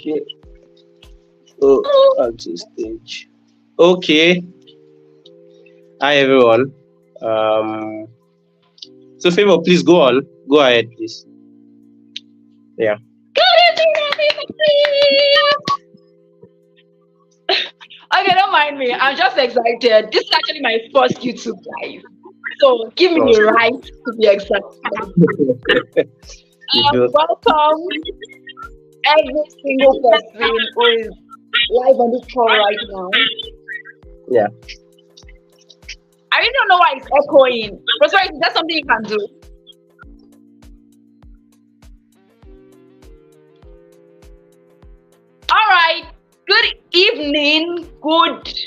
Okay. Oh, onto stage. Okay. Hi everyone. Um. So favor, please go on. Go ahead, please. Yeah. Good evening, everybody. Okay, don't mind me. I'm just excited. This is actually my first YouTube live. So give me Oh. the right to be excited. You do. Welcome every single person who is live on this call right now. Yeah. I really don't know why it's echoing. Prosperity, is that something you can do? All right. Good evening. Good.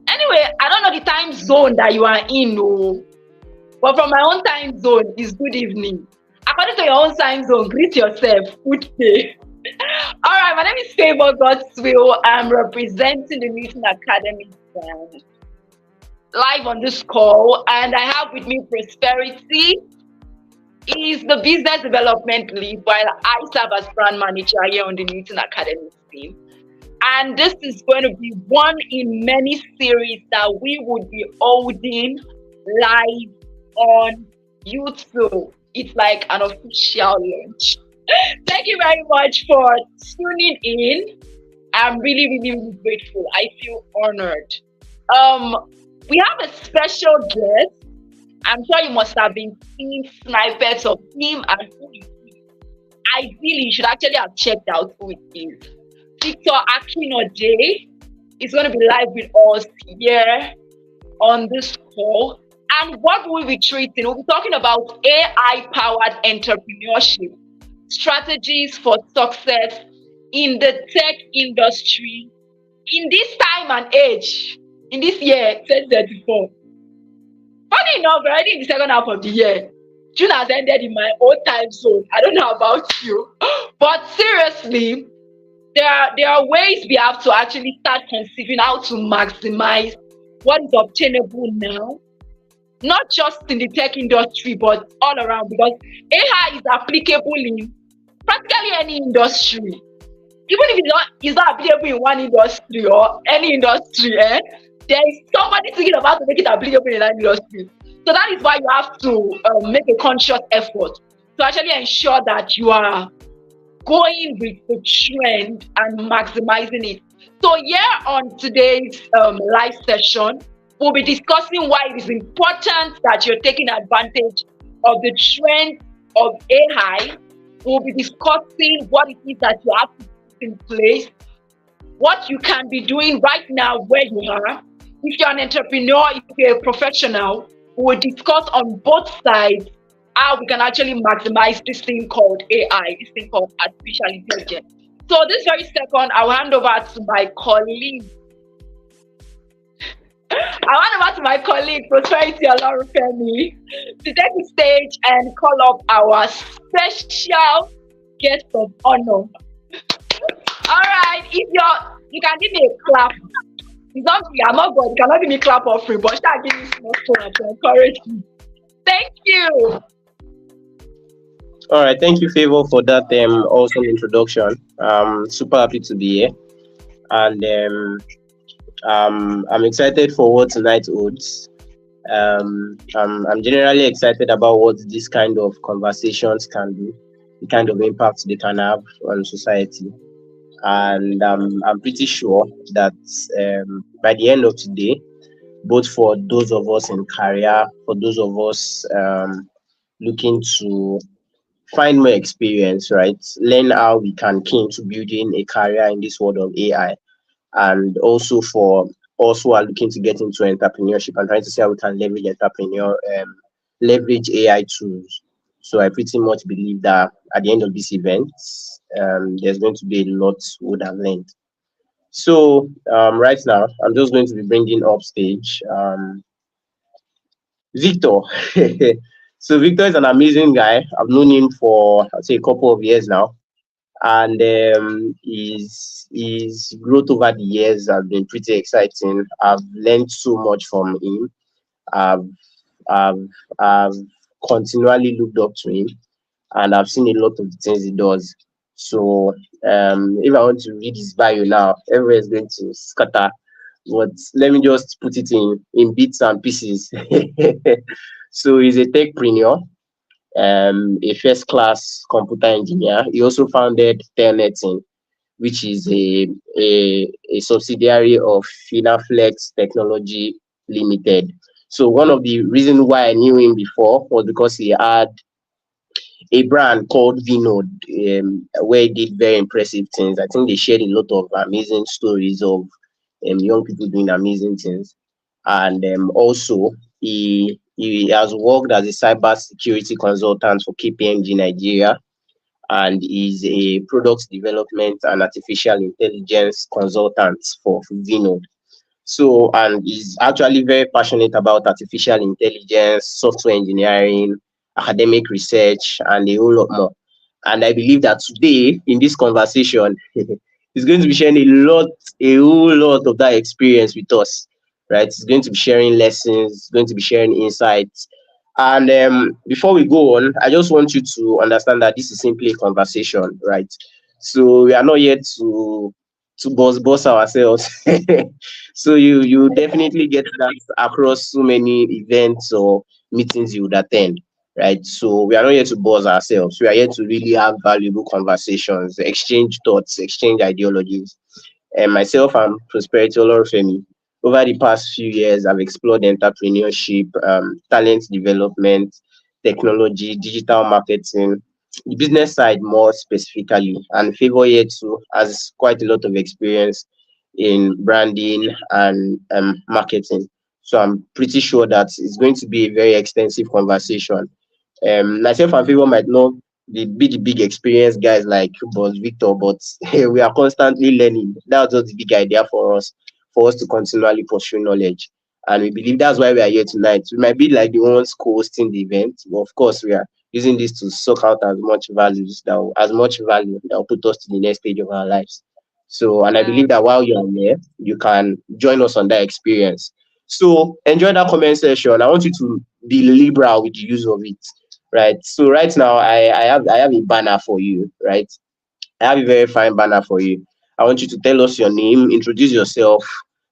Anyway, I don't know the time zone that you are in, no. But from my own time zone, it's good evening. According to your own time zone, greet yourself. Good day. All right, my name is Favor Godswill. I'm representing the Newton Academy live on this call, and I have with me Prosperity. He's the business development lead, while I serve as brand manager here on the Newton Academy team. And this is going to be one in many series that we would be holding live on YouTube. It's like an official launch. Thank you very much for tuning in. I'm really, really, really grateful. I feel honored. We have a special guest. I'm sure you must have been seeing snippets of him and who he is. Ideally, you should actually have checked out who it is. Victor Akinde is going to be live with us here on this call. And what we'll be treating, we'll be talking about AI-powered entrepreneurship, strategies for success in the tech industry in this time and age, in this year, 2034. Funny enough, we're already in the second half of the year. June has ended in my own time zone. I don't know about you. But seriously, there are ways we have to actually start conceiving how to maximize what is obtainable now, not just in the tech industry, but all around, because AI is applicable in practically any industry. Even if it's not applicable in one industry or any industry, there is somebody thinking about to make it applicable in that industry. So that is why you have to make a conscious effort to actually ensure that you are going with the trend and maximizing it. So here on today's live session, we'll be discussing why it is important that you're taking advantage of the trend of AI. We'll be discussing what it is that you have to put in place, what you can be doing right now where you are. If you're an entrepreneur, if you're a professional, we'll discuss on both sides how we can actually maximize this thing called AI, this thing called artificial intelligence. So this very second, I'll hand over to my colleague. Prosperity Olorufemi, to take the stage and call up our special guest of honor. All right, you can give me a clap. It's not free, I'm not good. You cannot give me a clap for free, but start giving me small clap to encourage me. Thank you. All right. Thank you, Favor, for that awesome introduction. Super happy to be here, and I'm excited for what tonight holds. I'm generally excited about what this kind of conversations can do, the kind of impact they can have on society. And I'm pretty sure that by the end of today, both for those of us in career, for those of us looking to find more experience, right, learn how we can key into building a career in this world of AI, and also for us who are looking to get into entrepreneurship and trying to see how we can leverage AI tools. So I pretty much believe that at the end of this event, there's going to be a lot we would have learned. So right now, I'm just going to be bringing up stage Victor. So Victor is an amazing guy. I've known him for, I'd say, a couple of years now, and his growth over the years has been pretty exciting. I've learned so much from him. I've I've I've continually looked up to him, and I've seen a lot of the things he does. So if I want to read his bio now, everywhere is going to scatter. But let me just put it in bits and pieces. So he's a techpreneur, a first class computer engineer. He also founded Telneting, which is a subsidiary of Finaflex Technology Limited. So one of the reasons why I knew him before was because he had a brand called Vinod, where he did very impressive things. I think they shared a lot of amazing stories of young people doing amazing things. And also, he has worked as a cyber security consultant for KPMG Nigeria, and is a product development and artificial intelligence consultant for Vinod. So, and he's actually very passionate about artificial intelligence, software engineering, academic research, and a whole lot more. And I believe that today, in this conversation, he's going to be sharing a whole lot of that experience with us, right? He's going to be sharing lessons, he's going to be sharing insights. And before we go on, I just want you to understand that this is simply a conversation, right? So we are not here to boss ourselves. So you definitely get that across so many events or meetings you would attend, right? So we are not here to buzz ourselves. We are here to really have valuable conversations, exchange thoughts, exchange ideologies. And myself and Prosperity Olorufemi, over the past few years, I've explored entrepreneurship, talent development, technology, digital marketing, the business side more specifically. And Favor here too has quite a lot of experience in branding and marketing. So I'm pretty sure that it's going to be a very extensive conversation. Myself and Favor might not be the big experienced guys like Boss Victor, but we are constantly learning. That's just the big idea for us to continually pursue knowledge. And we believe that's why we are here tonight. We might be like the ones co-hosting the event, but of course we are using this to suck out as much value that will put us to the next stage of our lives. So, and I believe that while you're there, you can join us on that experience. So enjoy that comment section. I want you to be liberal with the use of it, right? So right now, I have a banner for you, right? I have a very fine banner for you. I want you to tell us your name, introduce yourself,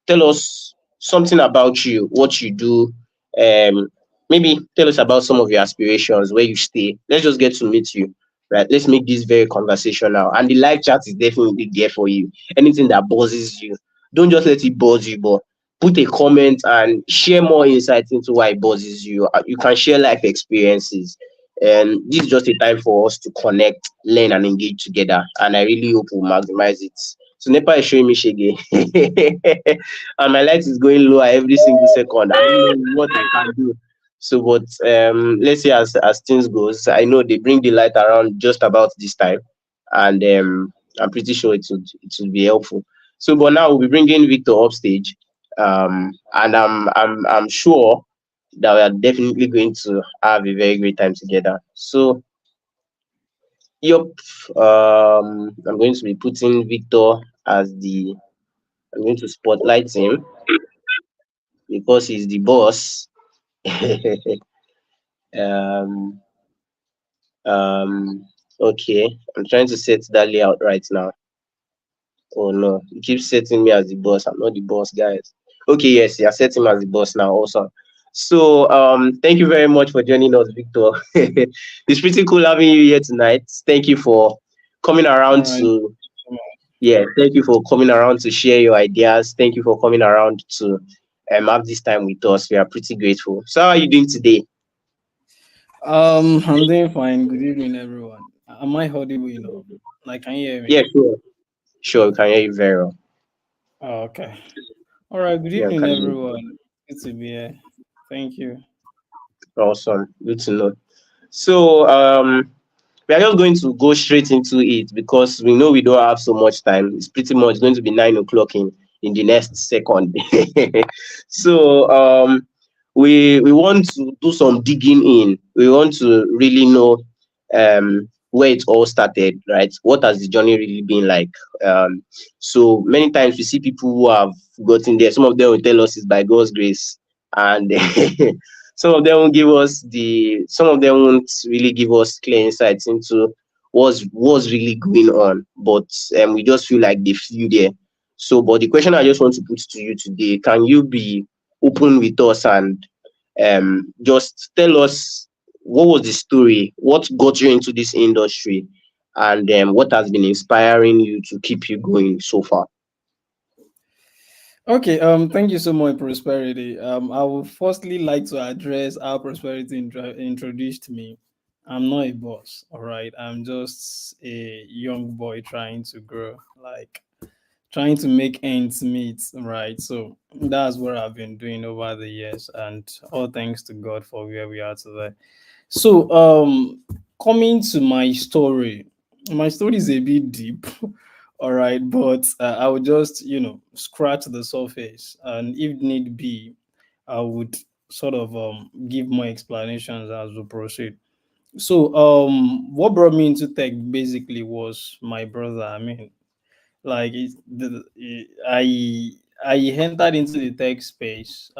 tell us something about you, what you do, um, maybe tell us about some of your aspirations, where you stay. Let's just get to meet you, right? Let's make this very conversational. And the live chat is definitely there for you. Anything that buzzes you, don't just let it buzz you, but put a comment and share more insights into why it buzzes you. You can share life experiences, and this is just a time for us to connect, learn, and engage together. And I really hope we'll maximize it. So NEPA is showing me shege. And my light is going lower every single second. I don't know what I can do. So, but let's see as things goes. I know they bring the light around just about this time, and I'm pretty sure it will be helpful. So, but now we'll be bringing Victor upstage, and I'm sure that we are definitely going to have a very great time together. So, yep, I'm going to be putting Victor as I'm going to spotlight him because he's the boss. um, okay, I'm trying to set that layout right now. Oh no, he keeps setting me as the boss. I'm not the boss, guys. Okay, yes, you are setting me as the boss now. Awesome. So, thank you very much for joining us, Victor. It's pretty cool having you here tonight. Thank you for coming around All right. to, yeah, thank you for coming around to share your ideas. Thank you for coming around to have this time with us. We are pretty grateful. So, how are you doing today? I'm doing fine. Good evening, everyone. Am I audible enough? Like, can you hear me? Yeah, sure. Sure, we can hear you very well. Oh, okay. All right. Good Yeah, we evening, can hear you. everyone. Good to be here. Thank you. Awesome. Good to know. So, we are just going to go straight into it because we know we don't have so much time. It's pretty much going to be 9 o'clock in the next second. So we want to do some digging in. We want to really know where it all started, right? What has the journey really been like? So many times we see people who have gotten there. Some of them will tell us it's by God's grace, and some of them won't really give us clear insights into what's really going on, but we just feel like they flew there. So, but the question I just want to put to you today: can you be open with us and just tell us what was the story, what got you into this industry, and what has been inspiring you to keep you going so far? Okay, thank you so much, Prosperity. I would firstly like to address how Prosperity introduced me. I'm not a boss, all right. I'm just a young boy trying to grow, like trying to make ends meet, right? So that's what I've been doing over the years, and all thanks to God for where we are today. So, coming to my story is a bit deep, all right, but I would just, scratch the surface, and if need be, I would sort of give more explanations as we proceed. So, what brought me into tech basically was my brother. I mean, like, I entered into the tech space.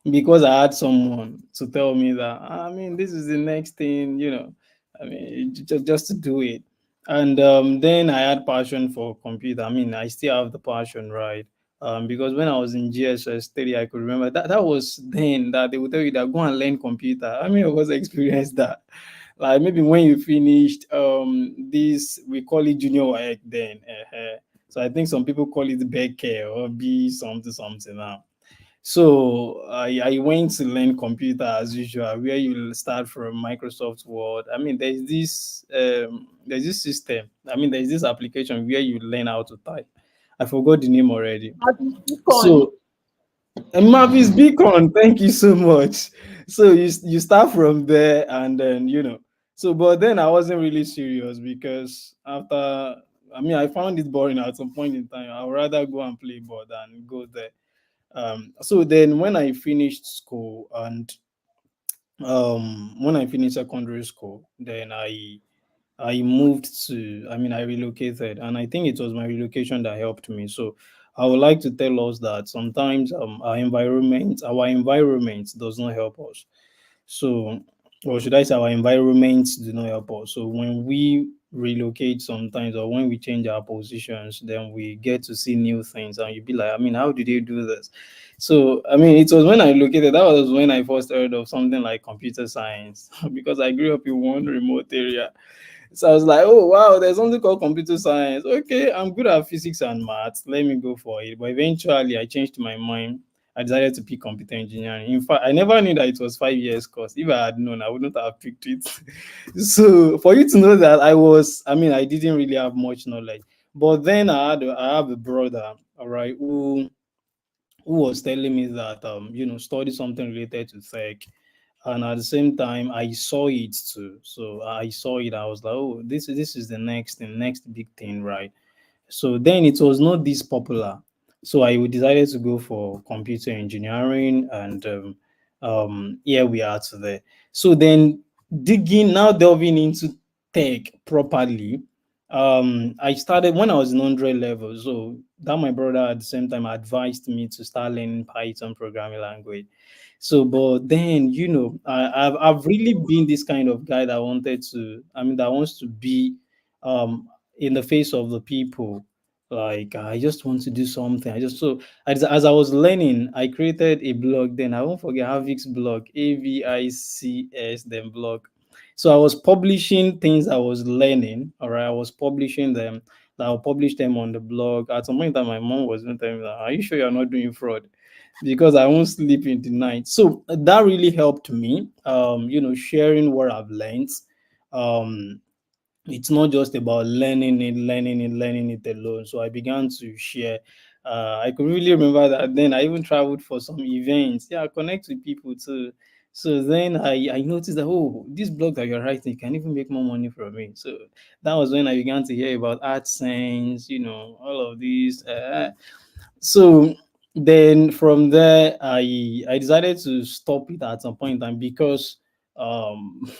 Because I had someone to tell me that, I mean, this is the next thing, I mean, just to do it. And then I had passion for computer. I mean, I still have the passion, right? Because when I was in GSS 3, I could remember that was then that they would tell you that go and learn computer. I mean, I was experienced that. Like maybe when you finished this, we call it junior work then. So I think some people call it Becker or B something something now. So I went to learn computer as usual, where you start from Microsoft Word. I mean, there's this system. I mean, there's this application where you learn how to type. I forgot the name already. Beacon. So Mavis Beacon, thank you so much. So you start from there, and then So, but then I wasn't really serious because after. I mean, I found it boring at some point in time. I would rather go and play board than go there. So then when I finished school and when I finished secondary school, then I moved to, I mean, I relocated, and I think it was my relocation that helped me. So I would like to tell us that sometimes our environment does not help us. So, or should I say, our environments do not help us. So when we relocate sometimes, or when we change our positions, then we get to see new things, and you be like, I mean, how did they do this? So, I mean, it was when I located, that was when I first heard of something like computer science, because I grew up in one remote area. So I was like, oh wow, there's something called computer science. Okay, I'm good at physics and maths. Let me go for it. But eventually I changed my mind. I decided to pick computer engineering. In fact, I never knew that it was 5 years course. If I had known, I wouldn't have picked it. So for you to know that I mean, I didn't really have much knowledge. But then I have a brother, all right, who was telling me that study something related to tech, and at the same time I saw it too. So I saw it, I was like, oh, this is the next big thing, right? So then it was not this popular. So I decided to go for computer engineering, and here we are today. So then delving into tech properly. I started when I was in 100 level. So that my brother at the same time advised me to start learning Python programming language. So, but then I've really been this kind of guy that wanted to. I mean, that wants to be in the face of the people. Like I just want to do something. As I was learning, I created a blog. Then I won't forget Havic's blog, AVICS, then blog. So I was publishing things I was learning. All right, I was publishing them. I'll publish them on the blog. At some point, that my mom was going to tell me that, "Are you sure you're not doing fraud?" Because I won't sleep in the night. So that really helped me. Sharing what I've learned. Um, it's not just about learning it alone. So I began to share. I could really remember that then I even traveled for some events. Yeah, I connect with people too. So then I noticed that, oh, this blog that you're writing, you can even make more money from it. So that was when I began to hear about AdSense, all of these. So then from there, I decided to stop it at some point in time because um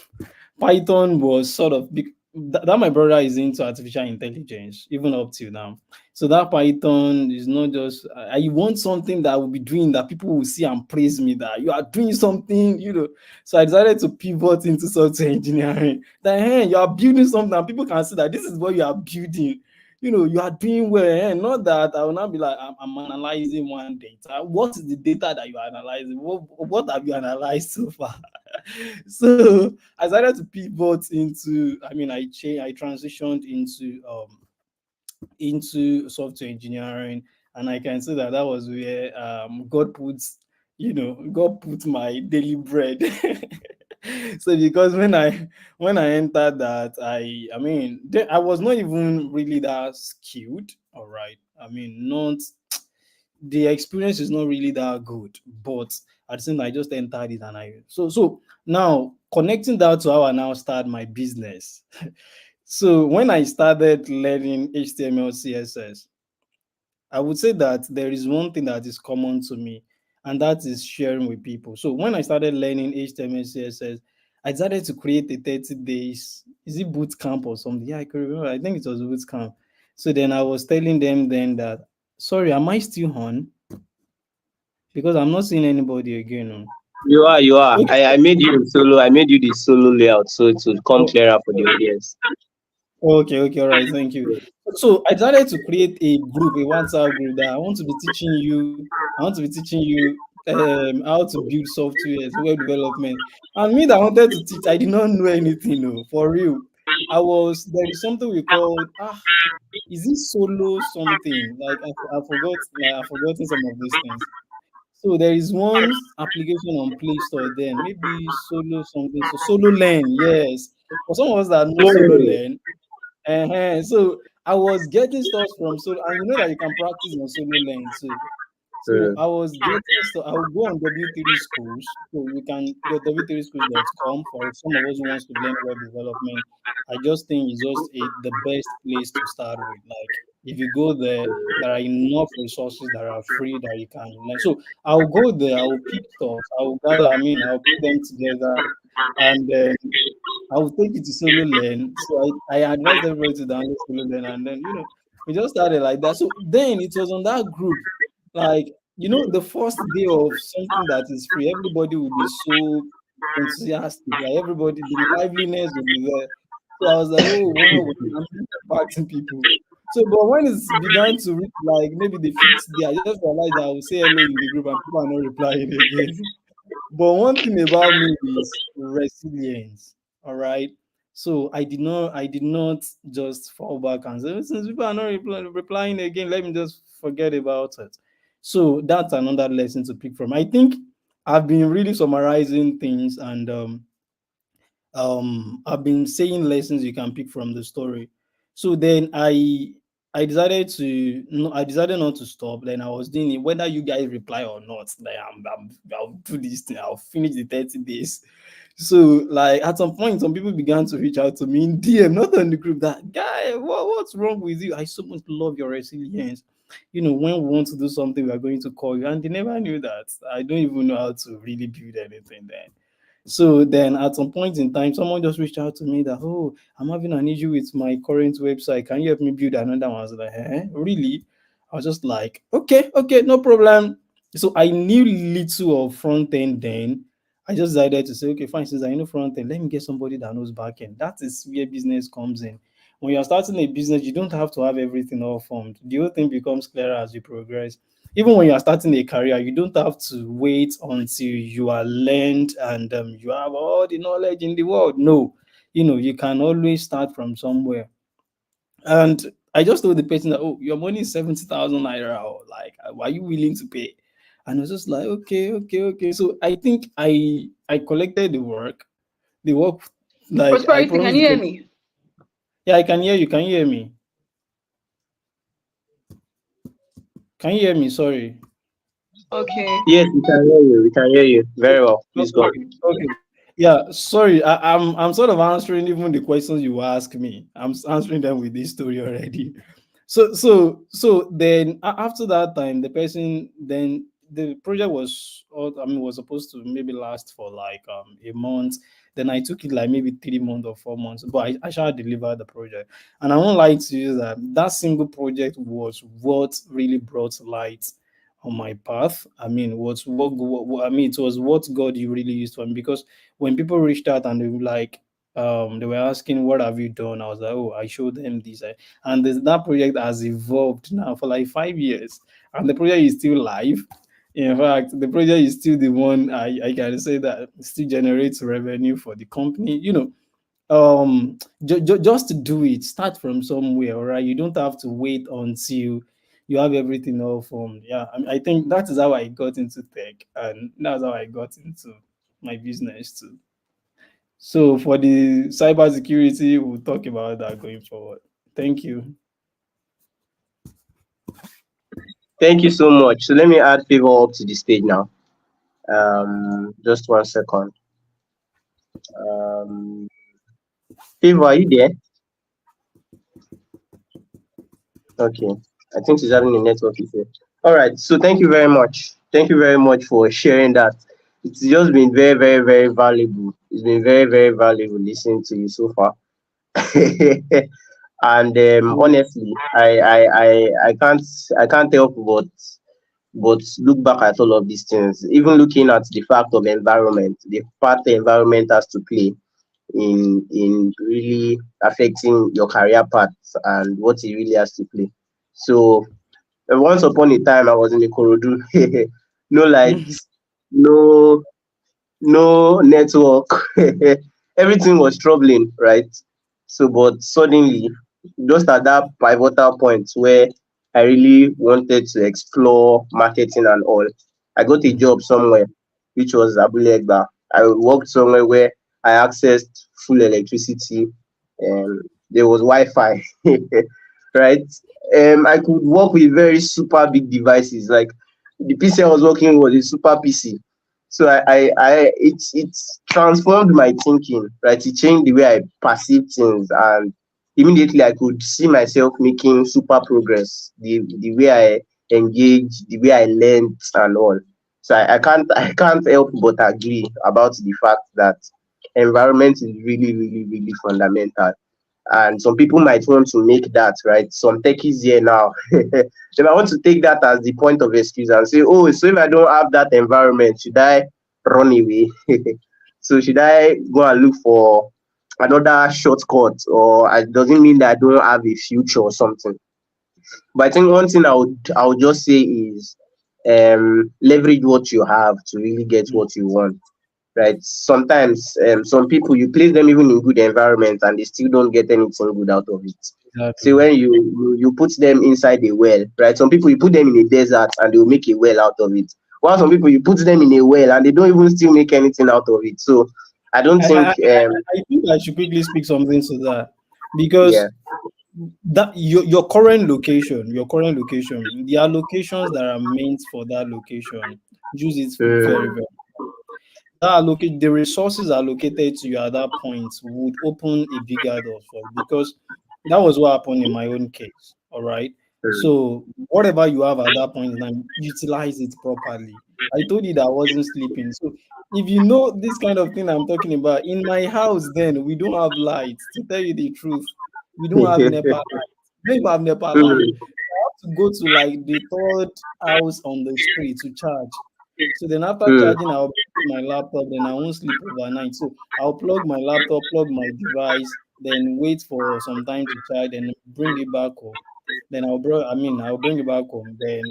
Python was sort of big. that my brother is into artificial intelligence even up till now. So that Python is not just I want something that I will be doing that people will see and praise me that you are doing something, So I decided to pivot into software engineering. That hey, you are building something and people can see that this is what you are building. You are doing well. Not that I will not be like I'm analyzing one data. What is the data that you are analyzing? What have you analyzed so far? So I started to pivot into. I mean, I transitioned into software engineering, and I can say that that was where God put my daily bread. So because when I entered that, I mean I was not even really that skilled. All right, I mean not the experience is not really that good, but at the same time, I just entered it and so now connecting that to how I now start my business. So when I started learning HTML, CSS, I would say that there is one thing that is common to me, and that is sharing with people. So when I started learning HTML, CSS, I started to create a 30 days, is it boot camp or something? Yeah, I can remember. I think it was boot camp. So then I was telling them then that, sorry, am I still on? Because I'm not seeing anybody again. No. You are, you are. Okay. I made you in solo. I made you the solo layout so it will come Oh, clearer for the audience. okay, okay, all right, thank you. So I decided to create a group, a WhatsApp group that I want to be teaching you. I want to be teaching you how to build software, web development. And me that wanted to teach, I did not know anything, no, for real. There is something we called, is it solo something? Like I've forgotten some of these things. So there is one application on Play Store then, maybe solo something. So solo learn, yes. For some of us that know solo Hmm. learn, so I was getting stuff from solo, and you know that you can practice on solo learn too. So Hmm. I was getting stuff. I would go on W3 schools. So you can go w3schools.com for some of us who wants to learn web development. I just think it's just the best place to start with. Like if you go there, there are enough resources that are free that you can learn. So I'll go there. I'll pick stuff. I'll gather. I mean, I'll put them together, and then I will take it to solo learn. So I advised everybody to download solo learn, and then we just started like that. So then it was on that group, like the first day of something that is free, everybody will be so enthusiastic, like everybody, the liveliness will be there. So I was like, oh wow, I'm really impacting people. So, but when it began to reach like maybe the fifth day, I just realized that I will say hello in the group and people are not replying again. But one thing about me is resilience. All right. So I did not just fall back and say, since people are not replying again, let me just forget about it. So that's another lesson to pick from. I think I've been really summarizing things, and I've been saying lessons you can pick from the story. So then I decided to no, I decided not to stop. Then I was doing it, whether you guys reply or not. Like I'll do this thing. I'll finish the 30 days. So like at some point, some people began to reach out to me in DM, not on the group. That guy, what's wrong with you? I so much love your resilience. When we want to do something, we are going to call you, and they never knew that. I don't even know how to really build anything then. So then at some point in time, someone just reached out to me that, oh, I'm having an issue with my current website. Can you help me build another one? I was like, really? I was just like, okay, no problem. So I knew little of front end then. I just decided to say, okay, fine, since I know front end, let me get somebody that knows back end. That is where business comes in. When you're starting a business, you don't have to have everything all formed. The whole thing becomes clearer as you progress. Even when you are starting a career, you don't have to wait until you are learned and you have all the knowledge in the world. No, you can always start from somewhere. And I just told the person that, oh, your money is 70,000 naira. Or like, are you willing to pay? And I was just like, okay. So I think I collected the work, like I Prosperity, can promised you the hear person. me? Yeah, I can hear you. Can you hear me? Can you hear me? Sorry. Okay. Yes, we can hear you. We can hear you very well. Oh, Please go on. okay. Yeah, sorry. I'm sort of answering even the questions you ask me. Answering them with this story already. So then after that time, the person then the project was was supposed to maybe last for like a month. Then I took it like maybe 3 months or 4 months, but I shall deliver the project. And I won't lie to you that that single project was what really brought light on my path. I mean, I mean, it was what God you really used for me, because when people reached out and they were like, they were asking, what have you done? I was like, oh, I showed them this. And that project has evolved now for like 5 years, and the project is still live. In fact, the project is still the one I can say that still generates revenue for the company. Just to do it, start from somewhere. All right, you don't have to wait until you have everything all formed. Yeah, I think that is how I got into tech, and that's how I got into my business too. So for the cybersecurity, we'll talk about that going forward. Thank you. Thank you so much. So let me add Favor up to the stage now. Just 1 second. Um, Favor, are you there? Okay. I think she's having a network issue. All right. So thank you very much. Thank you very much for sharing that. It's just been very, very, very valuable. It's been very, very valuable listening to you so far. And honestly, I can't help but look back at all of these things, even looking at the fact of environment, the part the environment has to play in really affecting your career path and what it really has to play. So once upon a time I was in Ikorodu, no lights, no no network, everything was troubling, right? So, but suddenly, just at that pivotal point where I really wanted to explore marketing and all, I got a job somewhere, which was Abule Egba. I worked somewhere where I accessed full electricity, and there was Wi-Fi, right? I could work with very super big devices. Like the PC I was working with was a super PC, so it's transformed my thinking, right? It changed the way I perceive things, and immediately I could see myself making super progress. The way I engage, the way I learned, and all. So I can't I can't help but agree about the fact that environment is really, really, really fundamental. And some people might want to make that, right? Some techies here now, they might want to take that as the point of excuse and say, oh, so if I don't have that environment, should I run away? So should I go and look for another shortcut, or it doesn't mean that I don't have a future or something. But I think one thing I would just say is leverage what you have to really get what you want, right? Sometimes some people you place them even in good environments and they still don't get anything good out of it. See, Exactly. when you put them inside a well, right? Some people you put them in a desert and they'll make a well out of it. While some people you put them in a well and they don't even still make anything out of it. So I don't think I think I should quickly speak something to that, because yeah. that your current location, there are locations that are meant for that location. Use it very, Mm, very. The resources allocated to you at that point would open a bigger door for you, because that was what happened in my own case. All right. mm, So whatever you have at that point in time, utilize it properly. I told you that I wasn't sleeping. So if you know this kind of thing I'm talking about, in my house, then we don't have lights. To tell you the truth, we don't have NEPA light. We don't even have NEPA light. mm, To go to like the third house on the street to charge. So then after mm, charging, I'll bring my laptop, then I won't sleep overnight. So I'll plug my laptop, plug my device, then wait for some time to charge, and bring it back home. Then I'll bring it back home, then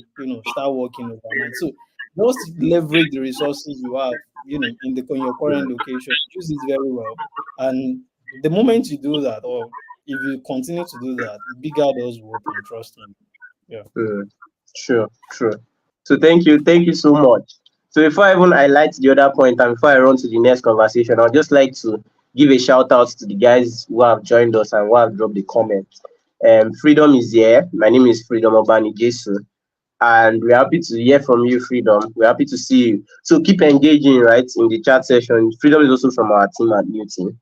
start working overnight. So just leverage the resources you have, in your current mm. location. Use it very well. And the moment you do that, or if you continue to do that, bigger doors will open, trust me. Yeah. Mm, true, true. So thank you so much. So before I even highlight the other point and before I run to the next conversation, I'd just like to give a shout out to the guys who have joined us and who have dropped the comment. Freedom is here. My name is Freedom Obani Jesu, and we're happy to hear from you, Freedom. We're happy to see you. So keep engaging, right, in the chat session. Freedom is also from our team at New Team.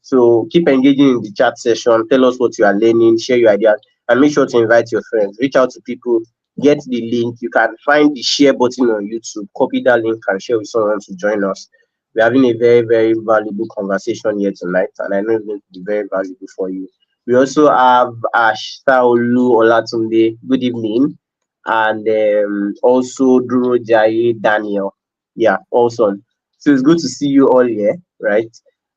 So keep engaging in the chat session. Tell us what you are learning, share your ideas, and make sure to invite your friends. Reach out to people get the link. You can find the share button on YouTube, copy that link and share with someone to join us. We're having a very, very valuable conversation here tonight, and I know it's going to be very valuable for you. We also have Ashtaolu Olatunde. Good evening. And also Duro Jai Daniel. Yeah, awesome. So it's good to see you all here, right?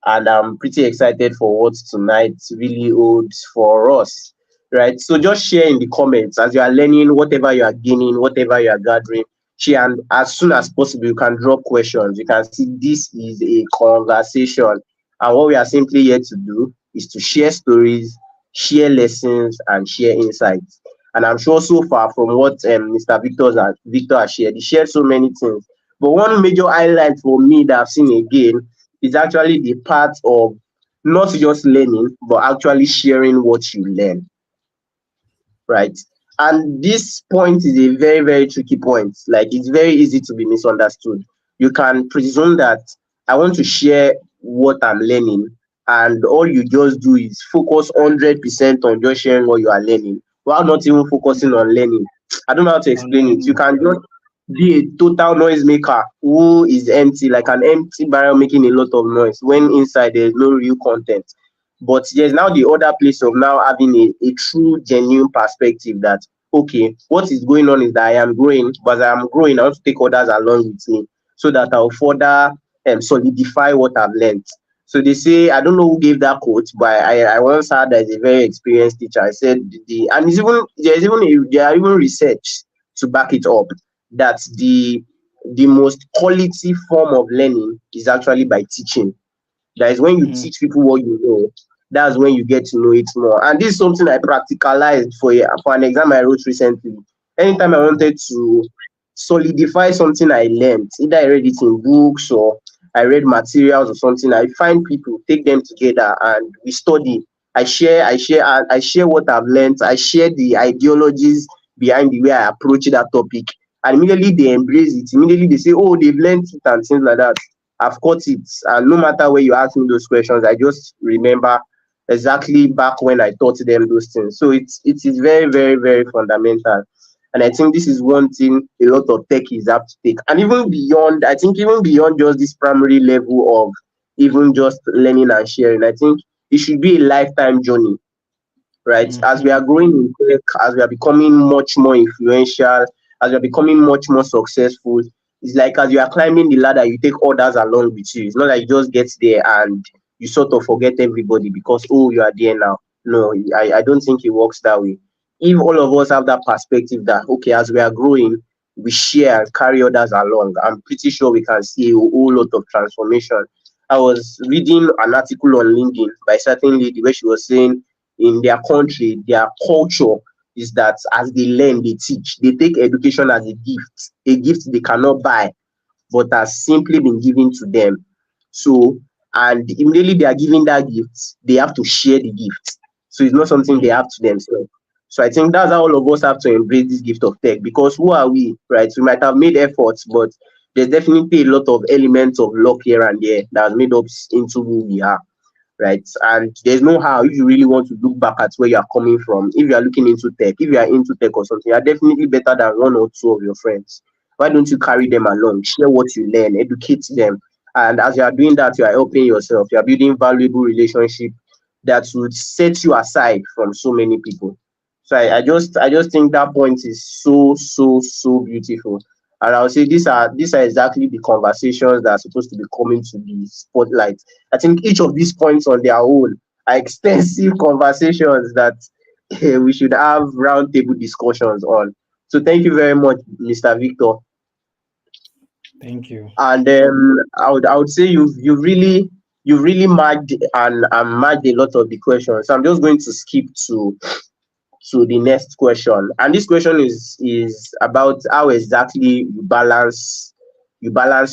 And I'm pretty excited for what tonight really holds for us, right? So just share in the comments as you are learning, whatever you are gaining, whatever you are gathering. Share, and as soon as possible, you can drop questions. You can see this is a conversation, and what we are simply here to do is to share stories, share lessons, and share insights. And I'm sure so far from what Victor has shared, he shared so many things. But one major highlight for me that I've seen again is actually the part of not just learning, but actually sharing what you learn, right? And this point is a very, very tricky point. Like, it's very easy to be misunderstood. You can presume that I want to share what I'm learning, and all you just do is focus 100% on just sharing what you are learning while not even focusing on learning. I don't know how to On explain it. You learning. can just be a total noisemaker who is empty, like an empty barrel making a lot of noise when inside there's no real content. But there's now the other place of now having a true, genuine perspective that, okay, what is going on is that I am growing, but as I am growing, I want to take others along with me so that I'll further solidify what I've learned. So they say, I don't know who gave that quote, but I once heard as a very experienced teacher. I said, and it's even, there are even research to back it up that the most quality form of learning is actually by teaching. That is when you Mm, teach people what you know, that's when you get to know it more. And this is something I practicalized for an exam I wrote recently. Anytime I wanted to solidify something I learned, either I read it in books or I read materials or something, I find people, take them together, and we study. I share what I've learned. I share the ideologies behind the way I approach that topic. And immediately they embrace it. Immediately they say, oh, they've learned it and things like that. I've caught it. And no matter where you ask me those questions, I just remember exactly back when I taught them those things. So it is very, very, very fundamental. And I think this is one thing a lot of techies have to take. And even beyond, I think even beyond just this primary level of even just learning and sharing, I think it should be a lifetime journey, right? As we are mhm, growing in tech, as we are becoming much more influential, as we are becoming much more successful, it's like as you are climbing the ladder, you take others along with you. It's not like you just get there and you sort of forget everybody because, oh, you are there now. No, I don't think it works that way. If all of us have that perspective that, okay, as we are growing, we share and carry others along, I'm pretty sure we can see a whole lot of transformation. I was reading an article on LinkedIn by a certain lady where she was saying in their country, their culture is that as they learn, they teach. They take education as a gift they cannot buy, but has simply been given to them. So, and immediately they are giving that gift, they have to share the gift. So it's not something they mm, have to themselves. So I think that's how all of us have to embrace this gift of tech, because who are we, right? We might have made efforts, but there's definitely a lot of elements of luck here and there that has made us into who we are, right? And there's no how, if you really want to look back at where you are coming from, if you are looking into tech, if you are into tech or something, you are definitely better than one or two of your friends. Why don't you carry them along, share what you learn, educate them? And as you are doing that, you are helping yourself, you are building valuable relationship that would set you aside from so many people. So I just think that point is so beautiful. And I would say these are exactly the conversations that are supposed to be coming to the spotlight. I think each of these points on their own are extensive conversations that we should have roundtable discussions on. So thank you very much, Mr. Victor. thank you. And I would say you've really marked and marked a lot of the questions. So I'm just going to skip to the next question. And this question is about how exactly you balance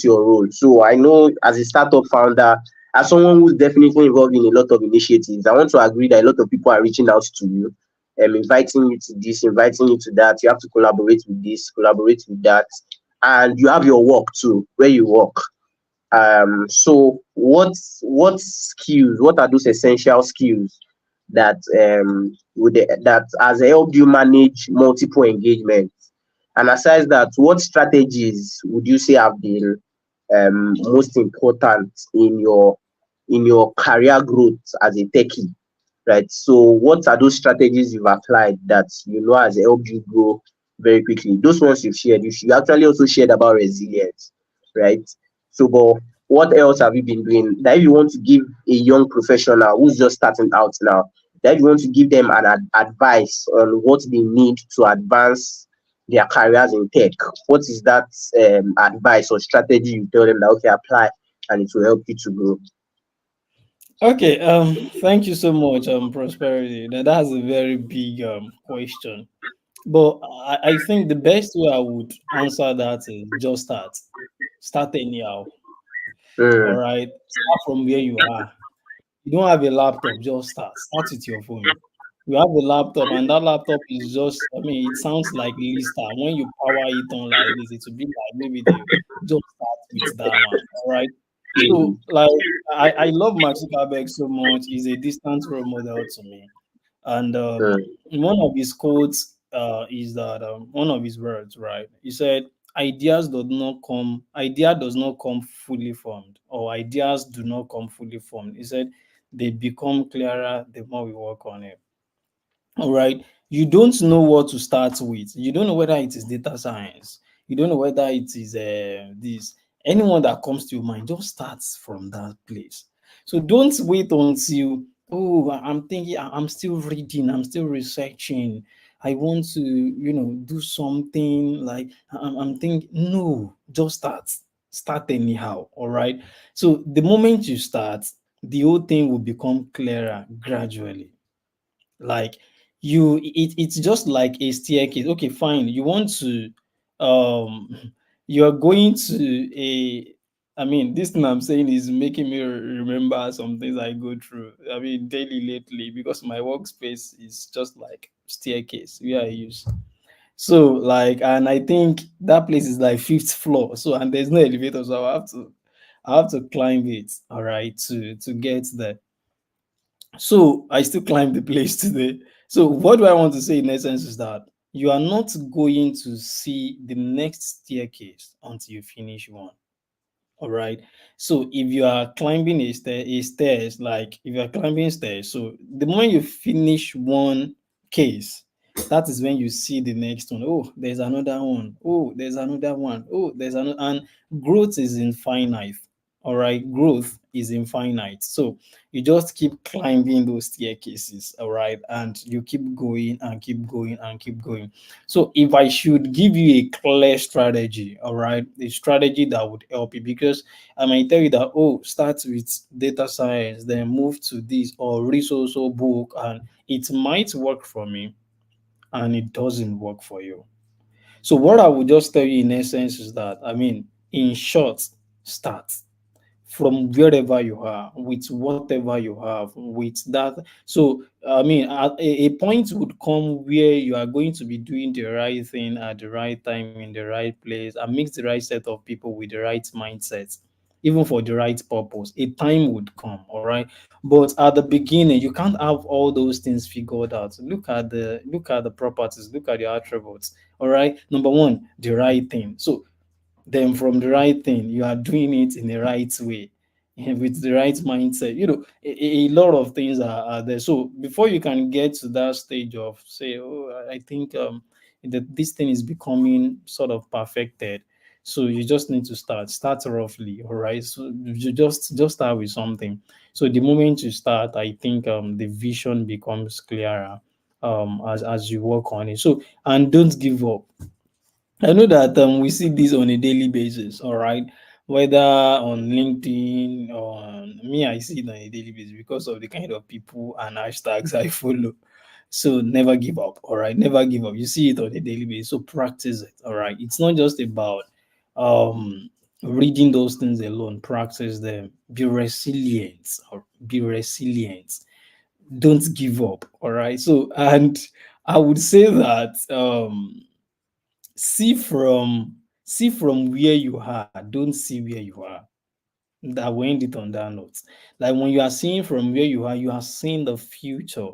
your role. So I know as a startup founder, as someone who's definitely involved in a lot of initiatives, I want to agree that a lot of people are reaching out to you, inviting you to this, inviting you to that. You have to collaborate with this, collaborate with that, and you have your work too, where you work. So what skills? What are those essential skills that that has helped you manage multiple engagements? And aside that, what strategies would you say have been most important in your career growth as a techie? Right. So what are those strategies you've applied that you know has helped you grow very quickly? Those ones you've shared, you actually also shared about resilience, right? So, but what else have you been doing that if you want to give a young professional who's just starting out now, that if you want to give them an advice on what they need to advance their careers in tech, what is that advice or strategy you tell them that okay, apply and it will help you to grow? Okay, thank you so much, Prosperity. Now that's a very big question. But I think the best way I would answer that is just start. Start anyhow. All Mm, right. Start from where you are. You don't have a laptop, just start. Start with your phone. You have a laptop, and that laptop is just, I mean, it sounds like Lista. When you power it on like this, it will be like maybe they just start with that one. All right. So, mm, like, I love Mark Zuckerberg so much. He's a distant role model to me. And mm, one of his quotes is that one of his words, right? He said, idea does not come fully formed, or ideas do not come fully formed. He said they become clearer the more we work on it. All right. You don't know what to start with. You don't know whether it is data science. You don't know whether it is this. Anyone that comes to your mind, just starts from that place. So don't wait until, oh, I'm thinking, I'm still reading, I'm still researching. I want to, do something like I'm thinking. No, just start. Start anyhow. All right. So the moment you start, the whole thing will become clearer gradually. Like it's just like a staircase. Okay, fine, you want to um you're going to a, I mean, this thing I'm saying is making me remember some things I go through, I mean, daily lately, because my workspace is just like staircase where I use. So like, and I think that place is like fifth floor, so, and there's no elevator, so I have to climb it, all right, to get there. So I still climb the place today. So what do I want to say in essence is that you are not going to see the next staircase until you finish one. All right. So if you are climbing a stairs, like if you are climbing stairs, so the moment you finish one case, that is when you see the next one. Oh, there's another one. Oh, there's another one. Oh, there's another. And growth is infinite. All right. Growth is infinite. So you just keep climbing those staircases. All right. And you keep going and keep going and keep going. So if I should give you a clear strategy, all right, a strategy that would help you, because I might tell you that, oh, start with data science, then move to this, or read so book, and it might work for me and it doesn't work for you. So what I would just tell you in essence is that, I mean, in short, start from wherever you are, with whatever you have, with that. So I mean, a point would come where you are going to be doing the right thing at the right time, in the right place, and mix the right set of people with the right mindset, even for the right purpose. A time would come, all right. But at the beginning, you can't have all those things figured out. Look at the properties, look at the attributes. All right. Number one, the right thing. So then from the right thing, you are doing it in the right way, and with the right mindset. A lot of things are there. So before you can get to that stage of say, oh, I think that this thing is becoming sort of perfected. So you just need to start roughly, all right. So you just start with something. So the moment you start, I think the vision becomes clearer as you work on it. So, and don't give up. I know that we see this on a daily basis, all right? Whether on LinkedIn, on me, I see it on a daily basis because of the kind of people and hashtags I follow. So never give up, all right? Never give up. You see it on a daily basis, so practice it, all right? It's not just about um reading those things alone. Practice them. Be resilient, or be resilient. Don't give up, all right? So, and I would say that see from where you are, don't see where you are. That will end it on that note. Like when you are seeing from where you are seeing the future,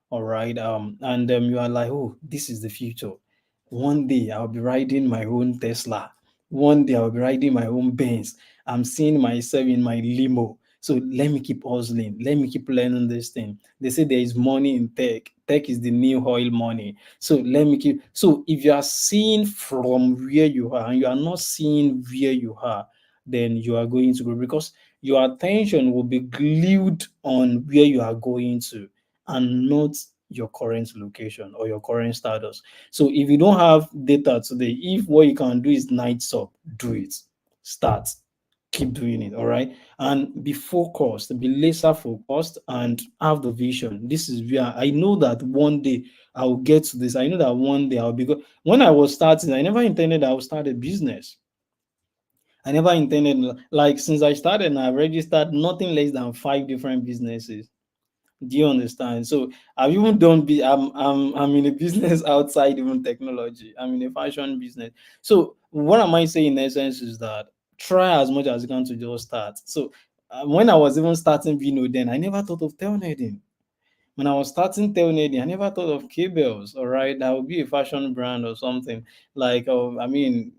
all right. And you are like, oh, this is the future. One day I'll be riding my own Tesla. One day I'll be riding my own Benz. I'm seeing myself in my limo. So let me keep hustling. Let me keep learning this thing. They say there is money in tech. Tech is the new oil money. So let me keep. So if you are seeing from where you are and you are not seeing where you are, then you are going to go, because your attention will be glued on where you are going to and not your current location or your current status. So if you don't have data today, if what you can do is night up, do it. Start. Keep doing it. All right. And be focused, be laser focused and have the vision. This is where I know that one day I will get to this. I know that one day I'll be good. When I was starting, I never intended I would start a business. I never intended, like, since I started, I've registered nothing less than 5 different businesses. Do you understand? So I've even done I'm in a business outside even technology. I'm in a fashion business. So what am I saying in essence is that try as much as you can to just start. So when I was even starting Vino, then I never thought of Telneting. When I was starting Telneting, I never thought of cables. All right, that would be a fashion brand or something. Like, I mean,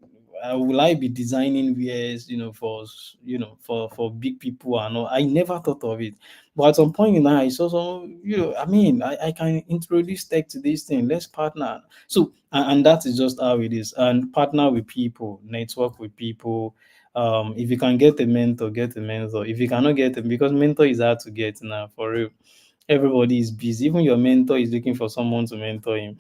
will I be designing wears, for big people and all? I never thought of it. But at some point in time, I saw some, I mean, I can introduce tech to this thing. Let's partner. So, and that is just how it is. And partner with people, network with people. If you can get a mentor, get a mentor. If you cannot get them, because mentor is hard to get now, for real. Everybody is busy. Even your mentor is looking for someone to mentor him,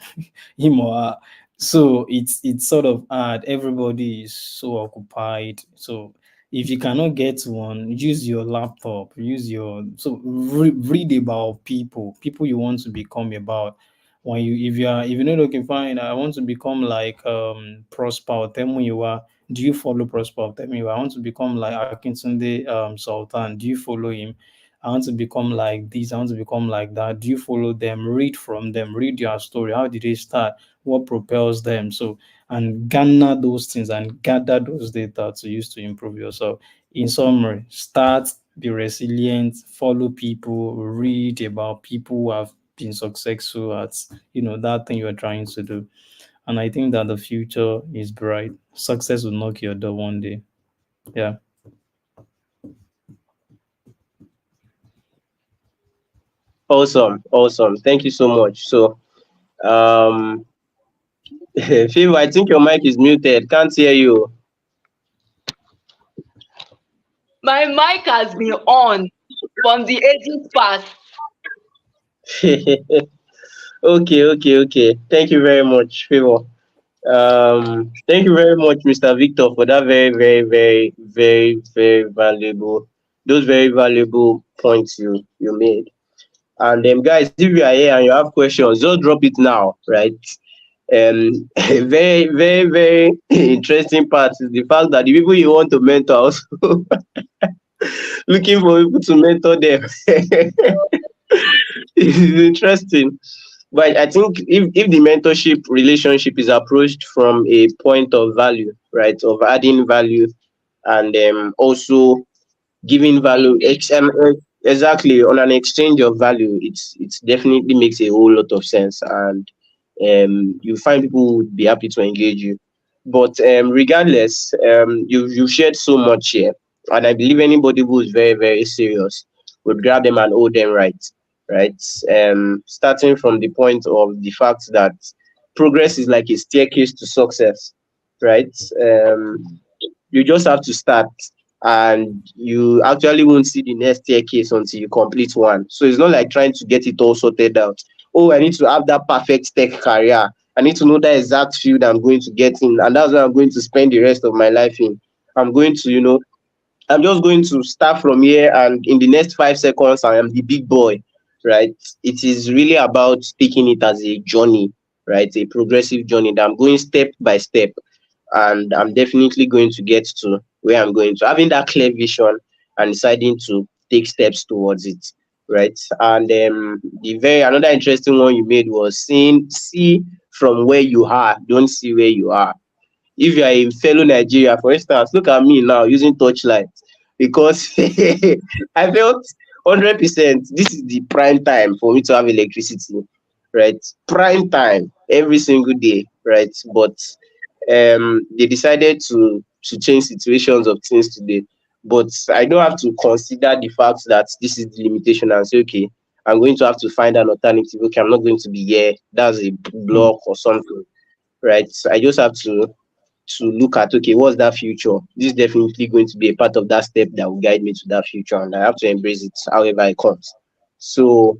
him or her. So it's sort of hard. Everybody is so occupied. So if you cannot get one, use your laptop. Use your read about people you want to become about. When if you're not looking fine, I want to become like Prosper. Tell me you are. Do you follow Prosper? Tell me, I want to become like Akintunde Sultan. Do you follow him? I want to become like this. I want to become like that. Do you follow them? Read from them. Read their story. How did they start? What propels them? So, and garner those things and gather those data to use to improve yourself. In summary, start, be resilient, follow people, read about people who have been successful at that thing you are trying to do. And I think that the future is bright. Success will knock your door one day. Yeah. Awesome, awesome. Thank you so much. So, um, Favor, I think your mic is muted. Can't hear you. My mic has been on from the ages past. Okay. Thank you very much, Favor. Thank you very much, Mr. Victor, for that very valuable, those very valuable points you made. And guys, if you are here and you have questions, just drop it now, right? A very interesting part is the fact that the people you want to mentor also looking for people to mentor them. It's interesting. But I think if the mentorship relationship is approached from a point of value, right, of adding value and also giving value, exactly, on an exchange of value, it's definitely makes a whole lot of sense, and you find people who would be happy to engage you. But regardless, you've shared so much here, and I believe anybody who is very serious would grab them and hold them right. Starting from the point of the fact that progress is like a staircase to success, right? You just have to start, and you actually won't see the next staircase until you complete one. So it's not like trying to get it all sorted out. Oh, I need to have that perfect tech career. I need to know that exact field I'm going to get in, and that's what I'm going to spend the rest of my life in. I'm going to, I'm just going to start from here, and in the next 5 seconds, I am the big boy, right? It is really about taking it as a journey, right? A progressive journey that I'm going step by step, and I'm definitely going to get to where I'm going to. Having that clear vision and deciding to take steps towards it, right? And the very another interesting one you made was see from where you are, don't see where you are. If you are a fellow Nigeria, for instance, look at me now using torchlight, because I felt 100% this is the prime time for me to have electricity, right? Prime time. every single day, right? But they decided to change situations of things today. But I don't have to consider the fact that this is the limitation and say, okay, I'm going to have to find an alternative. Okay, I'm not going to be here. That's a Mm, block or something, right? So I just have to look at, okay, what's that future? This is definitely going to be a part of that step that will guide me to that future, and I have to embrace it however it comes. So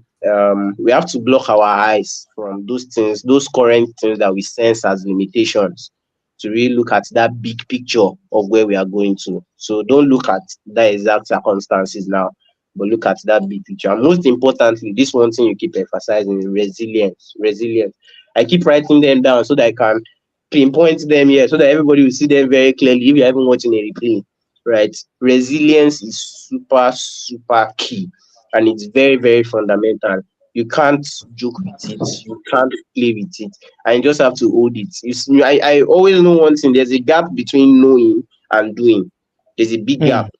we have to block our eyes from those things, those current things that we sense as limitations, to really look at that big picture of where we are going to. So don't look at the exact circumstances now, but look at that big picture. And most importantly, this one thing you keep emphasizing is resilience. Resilience. I keep writing them down so that I can pinpoint them here so that everybody will see them very clearly if you're even watching a replay, right? Resilience is super, super key, and it's very, very fundamental. You can't joke with it, you can't play with it, and you just have to hold it. I always know one thing: there's a gap between knowing and doing. There's a big mm, gap.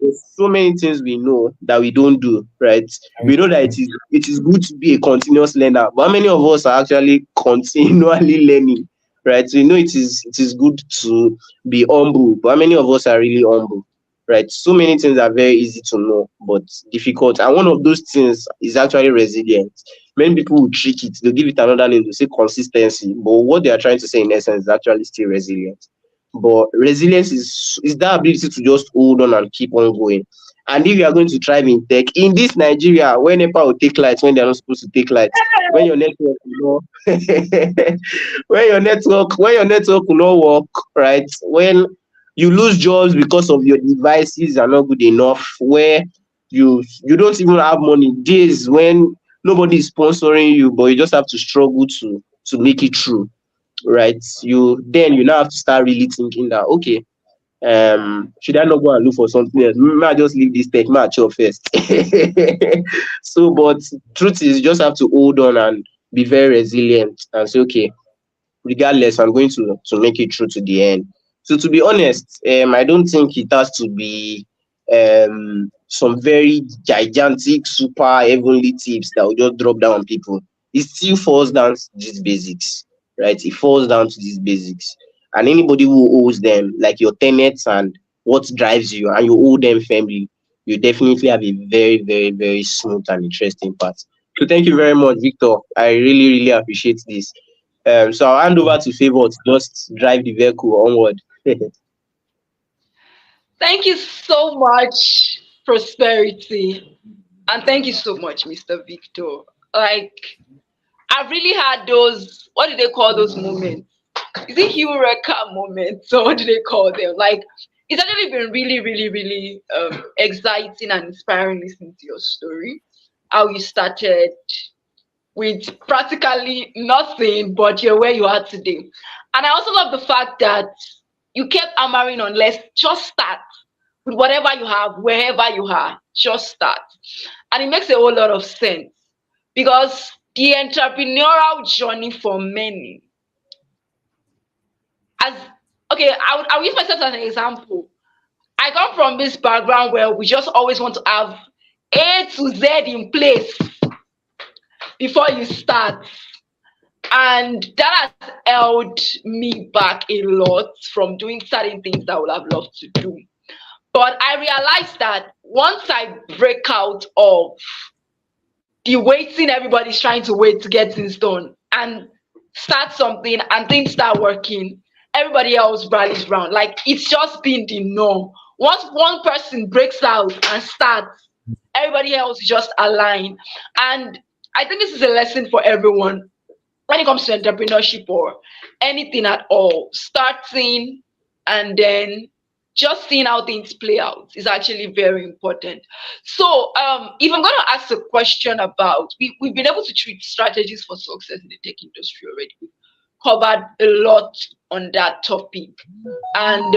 There's so many things we know that we don't do, right? We know that it is good to be a continuous learner, but how many of us are actually continually learning, right? So you know it is good to be humble, but how many of us are really humble, right? So many things are very easy to know, but difficult. And one of those things is actually resilience. Many people will trick it, they'll give it another name, they'll say consistency, but what they are trying to say in essence is actually still resilience. But resilience is that ability to just hold on and keep on going. And if you are going to thrive in tech in this Nigeria, when NEPA will take lights when they are not supposed to take lights, when your network will not when your network will not work, right? When you lose jobs because of your devices are not good enough, where you don't even have money, days when nobody is sponsoring you, but you just have to struggle to make it through, right? You now have to start really thinking that, okay, should I not go and look for something else? May I just leave this tech, may I chop first? So, but truth is, you just have to hold on and be very resilient and say, okay, regardless, I'm going to make it through to the end. So to be honest, I don't think it has to be some very gigantic, super heavenly tips that will just drop down on people. It still falls down to these basics, right? It falls down to these basics. And anybody who owes them, like your tenets and what drives you, and you owe them firmly, you definitely have a very, very, very smooth and interesting path. So thank you very much, Victor. I really, really appreciate this. So I'll hand over to Favor to just drive the vehicle onward. Thank you so much, Prosperity. And thank you so much, Mr. Victor. Like, I've really had those, what do they call those moments? Is it Eureka moments or what do they call them? Like, it's actually been really, really, really exciting and inspiring listening to your story. How you started with practically nothing, but you're where you are today. And I also love the fact that you kept hammering on let's just start with whatever you have, wherever you are, just start. And it makes a whole lot of sense because the entrepreneurial journey for many, as okay, I'll use myself as an example. I come from this background where we just always want to have A to Z in place before you start. And that has held me back a lot from doing certain things that I would have loved to do. But I realized that once I break out of the waiting, everybody's trying to wait to get things done and start something and things start working, everybody else rallies around. Like it's just been the norm. Once one person breaks out and starts, everybody else just align. And I think this is a lesson for everyone when it comes to entrepreneurship or anything at all. Starting and then just seeing how things play out is actually very important. So, if I'm going to ask a question about, we've been able to treat strategies for success in the tech industry already. We've covered a lot on that topic. And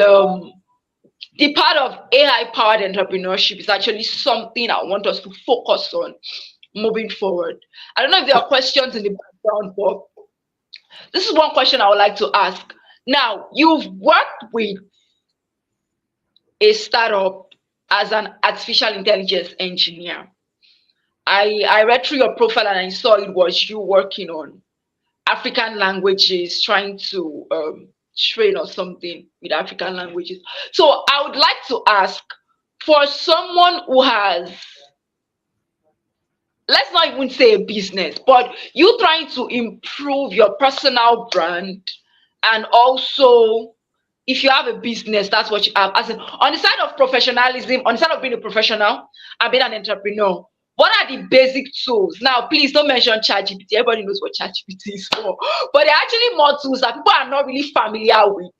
the part of AI powered entrepreneurship is actually something I want us to focus on moving forward. I don't know if there are questions in the background, but this is one question I would like to ask. Now, you've worked with a startup as an artificial intelligence engineer. I read through your profile and I saw it was you working on African languages, trying to train or something with African languages. So I would like to ask, for someone who has, let's not even say a business, but you trying to improve your personal brand, and also if you have a business, that's what you have. As in, on the side of professionalism, on the side of being a professional and being an entrepreneur, what are the basic tools? Now, please don't mention ChatGPT. Everybody knows what ChatGPT is for. But there are actually more tools that people are not really familiar with.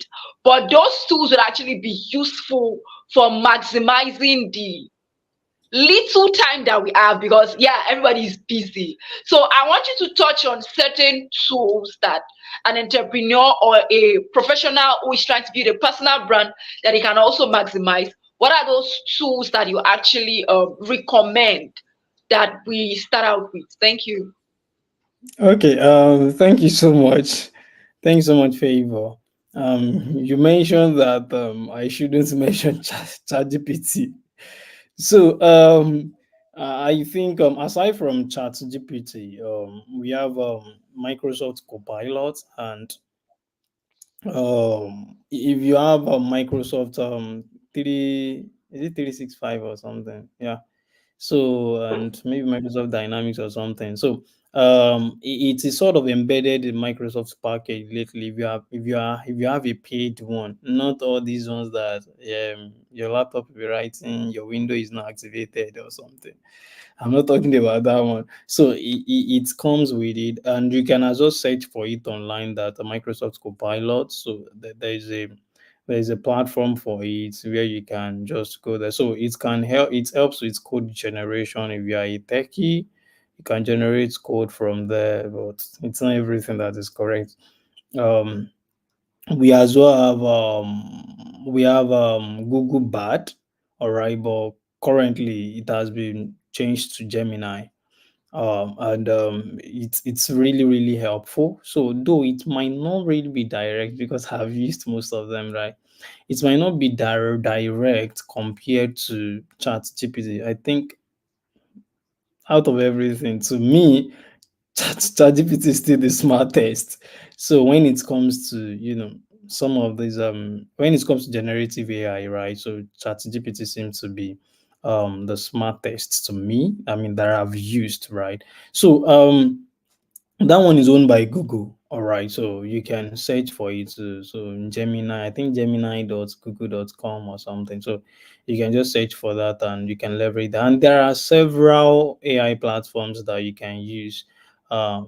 But those tools would actually be useful for maximizing the little time that we have, because yeah, everybody is busy. So I want you to touch on certain tools that an entrepreneur or a professional who is trying to build a personal brand, that he can also maximize. What are those tools that you actually recommend that we start out with? Thank you. Okay, thank you so much. Thanks so much, Favor. You mentioned that I shouldn't mention ChatGPT. So I think aside from ChatGPT, we have Microsoft Copilot, and if you have a Microsoft three, is it 365 or something? Yeah. So, and maybe Microsoft Dynamics or something. So it is sort of embedded in Microsoft's package lately. If you have a paid one, not all these ones that your laptop will be writing, your window is not activated or something. I'm not talking about that one. So it comes with it, and you can also search for it online, that Microsoft Copilot. So there is a platform for it where you can just go there. So it can help. It helps with code generation. If you are a techie, you can generate code from there, but it's not everything that is correct. Um, we as well have Google Bard, all right, but currently it has been changed to Gemini. And it's really helpful. So though it might not really be direct, because I've used most of them, right? It might not be direct compared to ChatGPT. I think out of everything, to me, ChatGPT is still the smartest. So when it comes to, some of these when it comes to generative AI, right? So ChatGPT seems to be the smartest to me. I mean, that I've used, right? So that one is owned by Google. All right. So you can search for it. So Gemini, I think Gemini.google.com or something. So you can just search for that and you can leverage that. And there are several AI platforms that you can use, for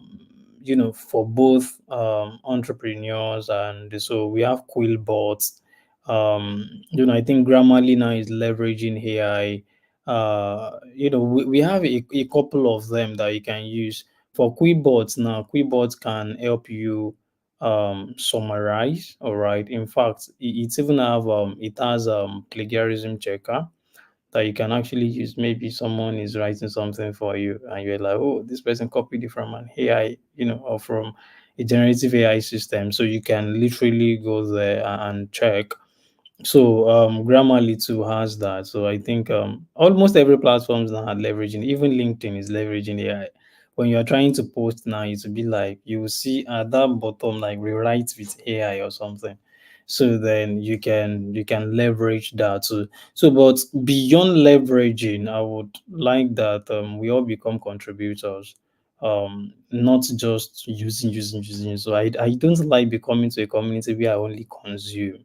both entrepreneurs. And so we have Quillbot. I think Grammarly now is leveraging AI. We have a couple of them that you can use. For Quillbot now, Quillbot can help you summarize. All right. In fact, it's even have it has plagiarism checker that you can actually use. Maybe someone is writing something for you and you're like, oh, this person copied it from an AI, or from a generative AI system. So you can literally go there and check. So Grammarly too has that. So I think almost every platform now are leveraging. Even LinkedIn is leveraging AI. When you are trying to post now, it will be like you will see at that bottom like rewrite with AI or something. So then you can leverage that. So but beyond leveraging, I would like that we all become contributors. Not just using. So I don't like becoming to a community where I only consume.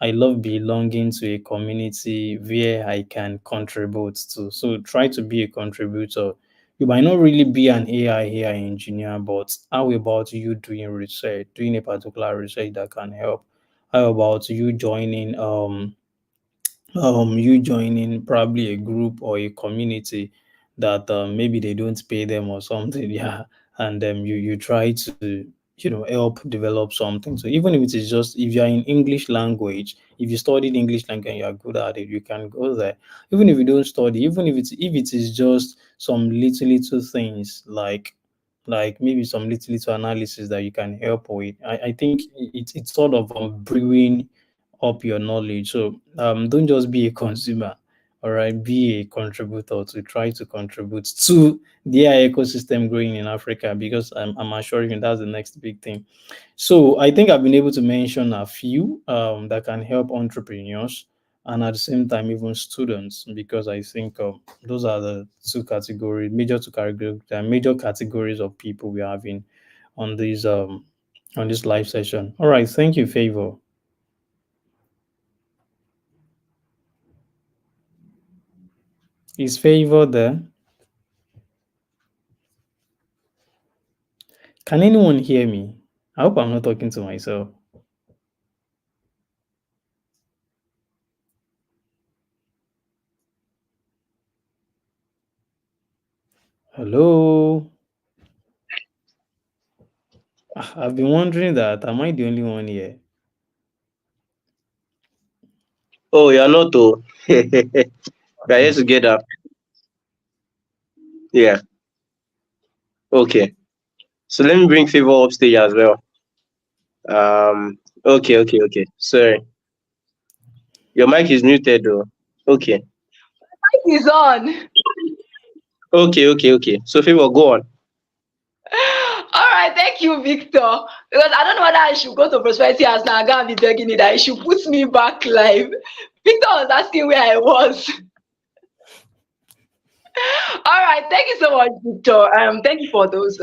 I love belonging to a community where I can contribute to. So try to be a contributor. You might not really be an AI engineer, but how about you doing research, doing a particular research that can help? How about you joining probably a group or a community that maybe they don't pay them or something, yeah, and you try to help develop something. So even if it is just, if you're in English language, if you studied English language and you're good at it, you can go there. Even if you don't study, even if it is just some little things, like maybe some little analysis that you can help with. I think it's sort of brewing up your knowledge. So don't just be a consumer. all right, be a contributor to try to contribute to the AI ecosystem growing in Africa, because I'm assuring you that's the next big thing. So I think I've been able to mention a few that can help entrepreneurs and at the same time even students, because I think those are the major categories of people we are having on this live session. All right, thank you, Favor. Is Favor there? Can anyone hear me? I hope I'm not talking to myself. Hello? I've been wondering that. Am I the only one here? Oh, you're not though. We are here together. Yeah. Okay. So let me bring Favor upstage as well. Okay. Sorry. Your mic is muted though. Okay. He's on. Okay. So Favor, go on. All right, thank you, Victor. Because I don't know whether I should go to Prosperity House now. I'm gonna be begging it that he should put me back live. Victor was asking where I was. All right, thank you so much, Victor. Thank you for those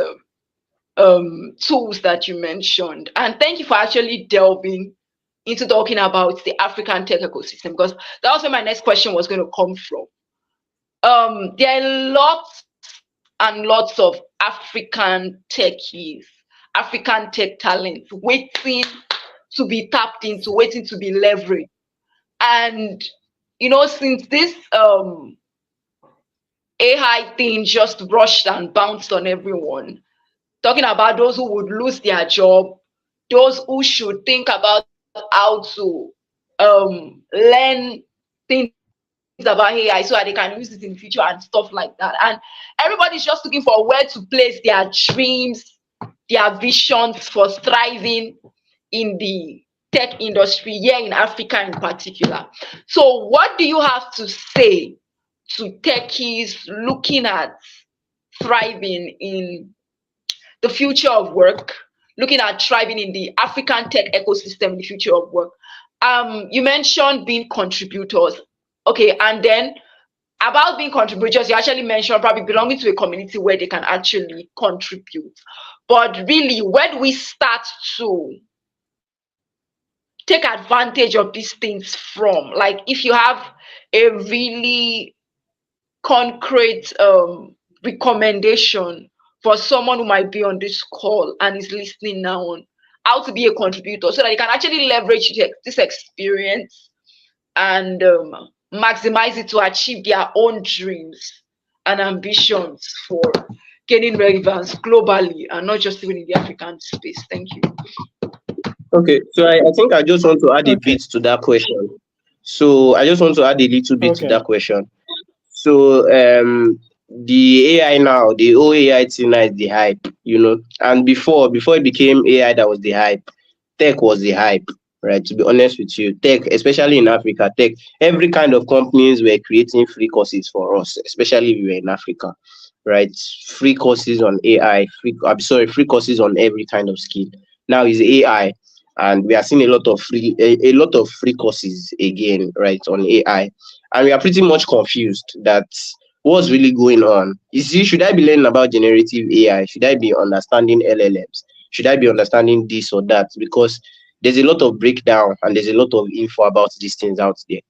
tools that you mentioned, and thank you for actually delving into talking about the African tech ecosystem, because that was where my next question was going to come from. There are lots and lots of African techies, African tech talents waiting to be tapped into, waiting to be leveraged. And since this AI thing just rushed and bounced on everyone, talking about those who would lose their job, those who should think about how to learn things about AI so that they can use it in the future and stuff like that. And everybody's just looking for where to place their dreams, their visions for thriving in the tech industry here in Africa in particular. So, what do you have to say to techies looking at thriving in the future of work, looking at thriving in the African tech ecosystem, the future of work? You mentioned being contributors. Okay, and then about being contributors, you actually mentioned probably belonging to a community where they can actually contribute. But really, where do we start to take advantage of these things from? Like, if you have a really concrete recommendation for someone who might be on this call and is listening now on how to be a contributor so that they can actually leverage this experience and maximize it to achieve their own dreams and ambitions for gaining relevance globally and not just even in the African space. Thank you. Okay. So I think I just want to add a Okay. bit to that question. So I just want to add a little bit to Okay. that question. So the AI now, the whole AI thing now is the hype, And before it became AI that was the hype, tech was the hype, right? To be honest with you, tech, especially in Africa, tech, every kind of companies were creating free courses for us, especially if we were in Africa, right? Free courses on AI, free courses on every kind of skill. Now is AI, and we are seeing a lot of free courses again, right, on AI, and we are pretty much confused that what's really going on. Should I be learning about generative AI? Should I be understanding LLMs? Should I be understanding this or that? Because there's a lot of breakdown and there's a lot of info about these things out there.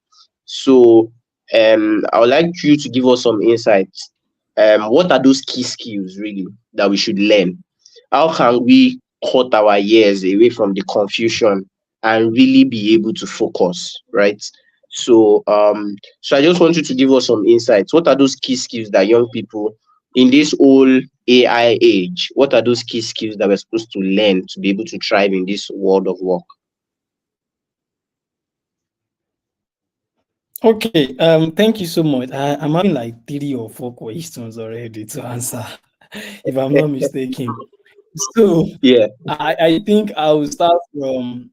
So I would like you to give us some insights. What are those key skills really that we should learn? How can we cut our ears away from the confusion and really be able to focus, right? So I just want you to give us some insights. What are those key skills that young people in this whole AI age, what are those key skills that we're supposed to learn to be able to thrive in this world of work? Okay. Thank you so much. I'm having like 3 or 4 questions already to answer, if I'm not mistaken. So Yeah. I think I will start from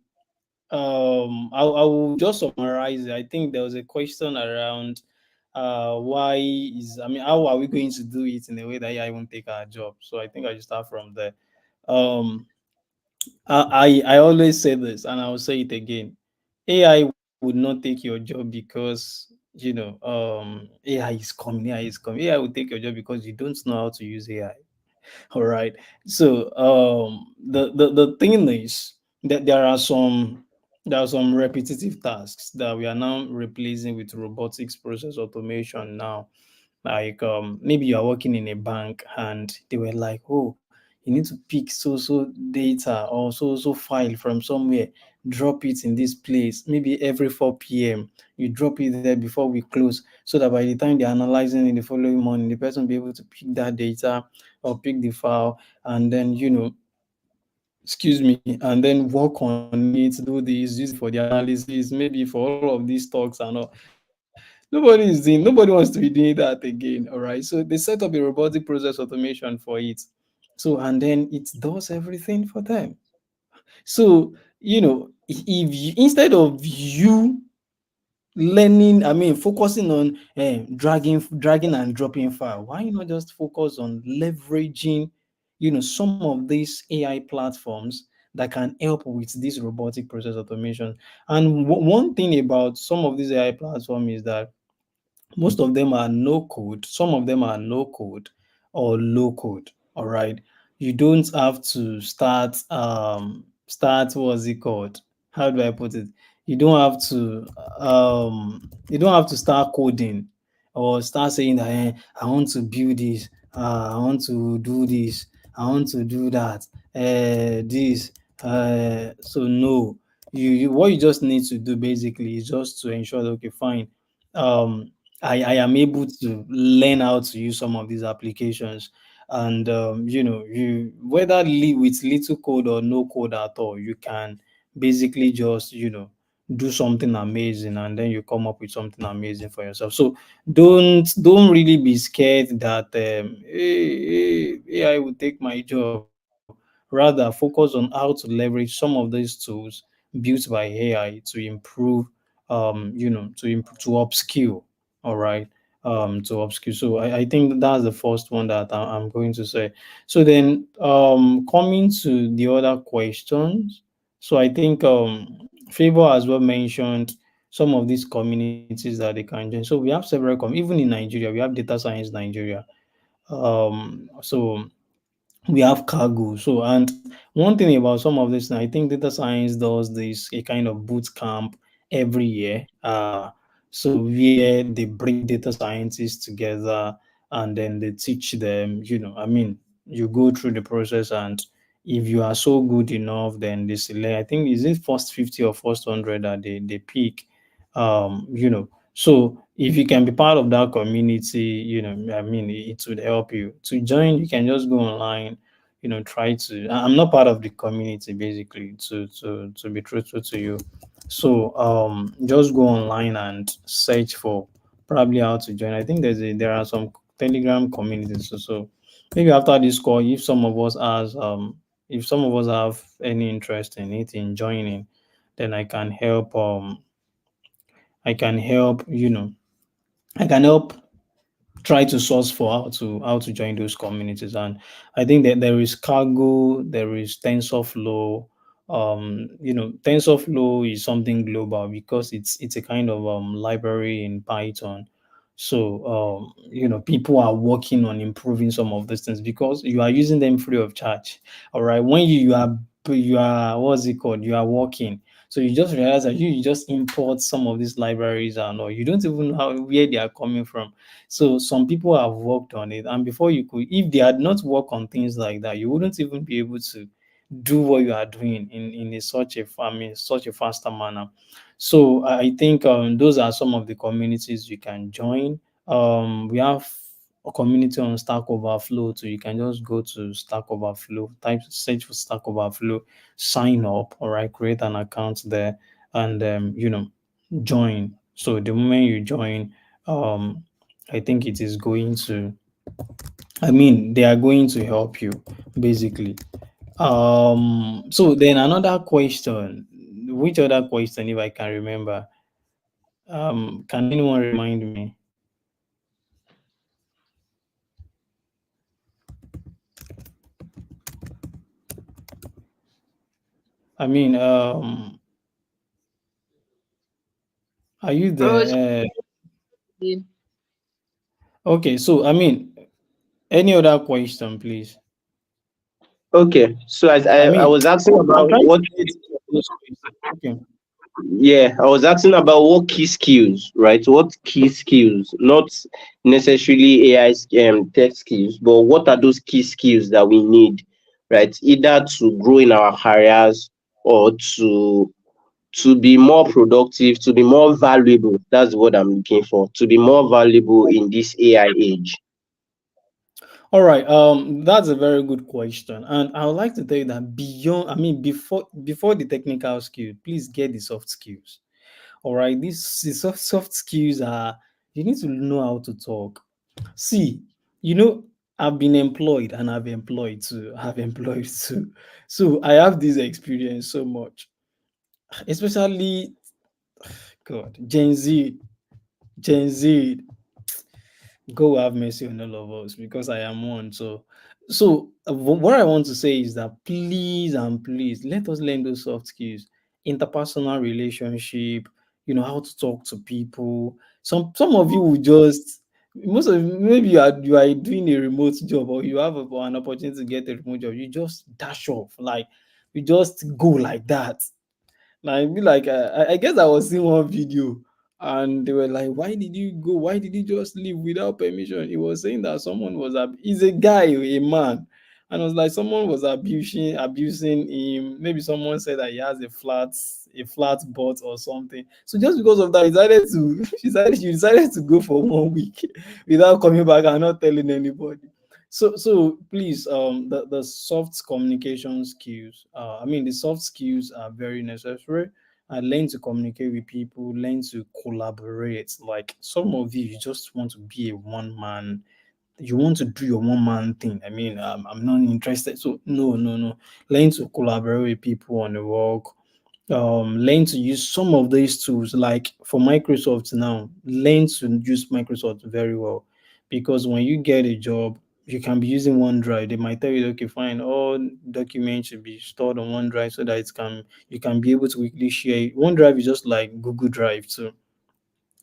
I will just summarize it. I think there was a question around why is, I mean, how are we going to do it in a way that AI won't take our job? So I think I should start from there. Um, I always say this, and I will say it again. AI would not take your job because AI is coming. AI is coming. AI will take your job because you don't know how to use AI. All right. So the thing is that there are some repetitive tasks that we are now replacing with robotics process automation now. Like maybe you are working in a bank and they were like, oh, you need to pick so data or so file from somewhere, drop it in this place, maybe every 4 p.m. You drop it there before we close, so that by the time they're analyzing in the following morning, the person will be able to pick that data or pick the file, and then excuse me, and then work on it, do this, use it for the analysis, maybe for all of these talks and all. Nobody wants to be doing that again. All right. So they set up a robotic process automation for it. So, and then it does everything for them. So, if you, instead of you learning, I mean, focusing on dragging and dropping file, why not just focus on leveraging, some of these AI platforms that can help with this robotic process automation. And one thing about some of these AI platforms is that most of them are no code, some of them are no code or low code. All right. You don't have to start, what's it called? How do I put it? You don't have to start coding or start saying that I want to build this, I want to do this, I want to do that, this. So no, you what you just need to do basically is just to ensure that, okay, fine. Um, I am able to learn how to use some of these applications, and you, whether with little code or no code at all, you can basically just do something amazing, and then you come up with something amazing for yourself. So don't really be scared that AI will take my job. Rather, focus on how to leverage some of these tools built by AI to improve, to upskill. All right. To upskill. So I think that's the first one that I'm going to say. So then, coming to the other questions. So I think Favor as well mentioned some of these communities that they can join. So we have several even in Nigeria, we have Data Science Nigeria. So we have cargo. So, and one thing about some of this, I think data science does this a kind of boot camp every year. So where they bring data scientists together and then they teach them. I mean, you go through the process, and if you are so good enough, then they select. I think is it first 50 or first 100 that they pick. So if you can be part of that community, I mean, it would help you. To join, you can just go online, try to. I'm not part of the community basically, to be truthful to you. So just go online and search for probably how to join. I think there are some Telegram communities. So maybe after this call, if some of us have any interest in it, in joining, then I can help, I can help try to source for how to join those communities. And I think that there is Cargo, there is TensorFlow. TensorFlow is something global because it's a kind of library in Python. So people are working on improving some of these things because you are using them free of charge. All right, when you are what's it called, you are working, so you just realize that you just import some of these libraries, and or you don't even know where they are coming from. So some people have worked on it, and before you could, if they had not worked on things like that, you wouldn't even be able to do what you are doing in such a faster manner. So I think those are some of the communities you can join. We have a community on Stack Overflow, so you can just go to Stack Overflow, search for Stack Overflow, sign up, all right, create an account there, and join. So the moment you join, um, I think it is going to, I mean, they are going to help you basically. So then another question, which other question, if I can remember, can anyone remind me? I mean, are you Oh, so there? Okay, so I mean, any other question, please? Okay, so as I I mean, was asking I'm about trying to what, get those questions. Okay. yeah, I was asking about what key skills, right? What key skills, not necessarily AI tech skills, but what are those key skills that we need, right? Either to grow in our careers or to be more productive, to be more valuable. That's what I'm looking for. To be more valuable in this AI age. All right. That's a very good question, and I would like to tell you that beyond, I mean, before the technical skill, please get the soft skills. All right. These the soft skills are, you need to know how to talk. See, you know, I've been employed and I've employed too. I've employed too. So I have this experience so much, especially God, Gen Z. God have mercy on all of us because I am one. What I want to say is that please and please let us learn those soft skills, interpersonal relationship. You know how to talk to people. Some of you will just, most of maybe you are doing a remote job or you have an opportunity to get a remote job. You just dash off like you just go like that. Now I be like, I guess I was seeing one video and they were like, "Why did you go? Why did you just leave without permission?" He was saying that someone was he's a guy, a man, and I was like, someone was abusing him. Maybe someone said that he has a flat butt or something. So just because of that, he decided to she decided to go for 1 week without coming back and not telling anybody. So please, the soft communication skills, I mean the soft skills are very necessary. And learn to communicate with people, learn to collaborate. Like some of you just want to be a one man, you want to do your one man thing. I mean, I'm not interested. So no, no, no. Learn to collaborate with people on the work. Learn to use some of these tools. Like for Microsoft now, learn to use Microsoft very well, because when you get a job, you can be using OneDrive. They might tell you, okay, fine, all documents should be stored on OneDrive so that you can be able to quickly share it. OneDrive is just like Google Drive too,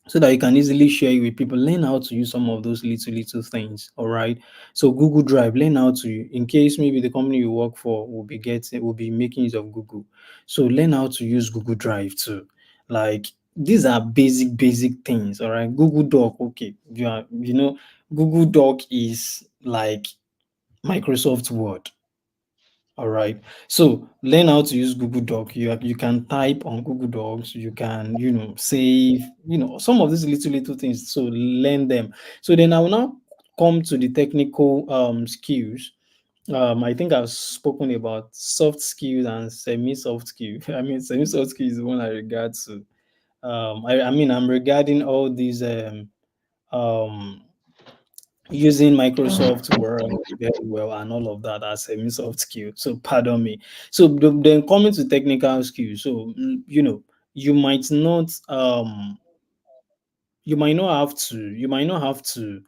so that you can easily share it with people. Learn how to use some of those little things. All right. So Google Drive, learn how to, in case maybe the company you work for will be making use of Google. So learn how to use Google Drive too. Like these are basic things. All right. Google Doc, okay. Google Doc is like Microsoft Word. All right. So learn how to use Google Doc. You can type on Google Docs. You can save. Some of these little things. So learn them. So then I will now come to the technical skills. I think I've spoken about soft skills and semi-soft skills. I mean, semi-soft skills is the one I regard to. I mean, I'm regarding all these um using Microsoft Word very well and all of that as a soft skill. So pardon me. So then coming to technical skills. So you might not you might not have to,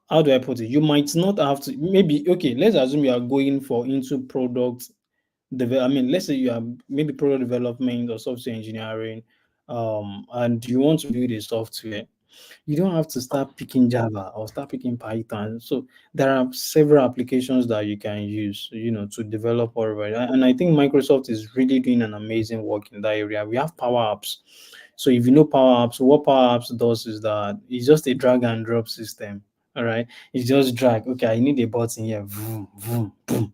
how do I put it? You might not have to, maybe, okay, let's assume you are going for into product I mean, let's say you are maybe product development or software engineering, and you want to build a software. You don't have to start picking Java or start picking Python. So there are several applications that you can use, to develop already. And I think Microsoft is really doing an amazing work in that area. We have Power Apps. So if you know Power Apps, what Power Apps does is that it's just a drag and drop system. All right. It's just drag. Okay, I need a button here. Vroom, vroom, boom.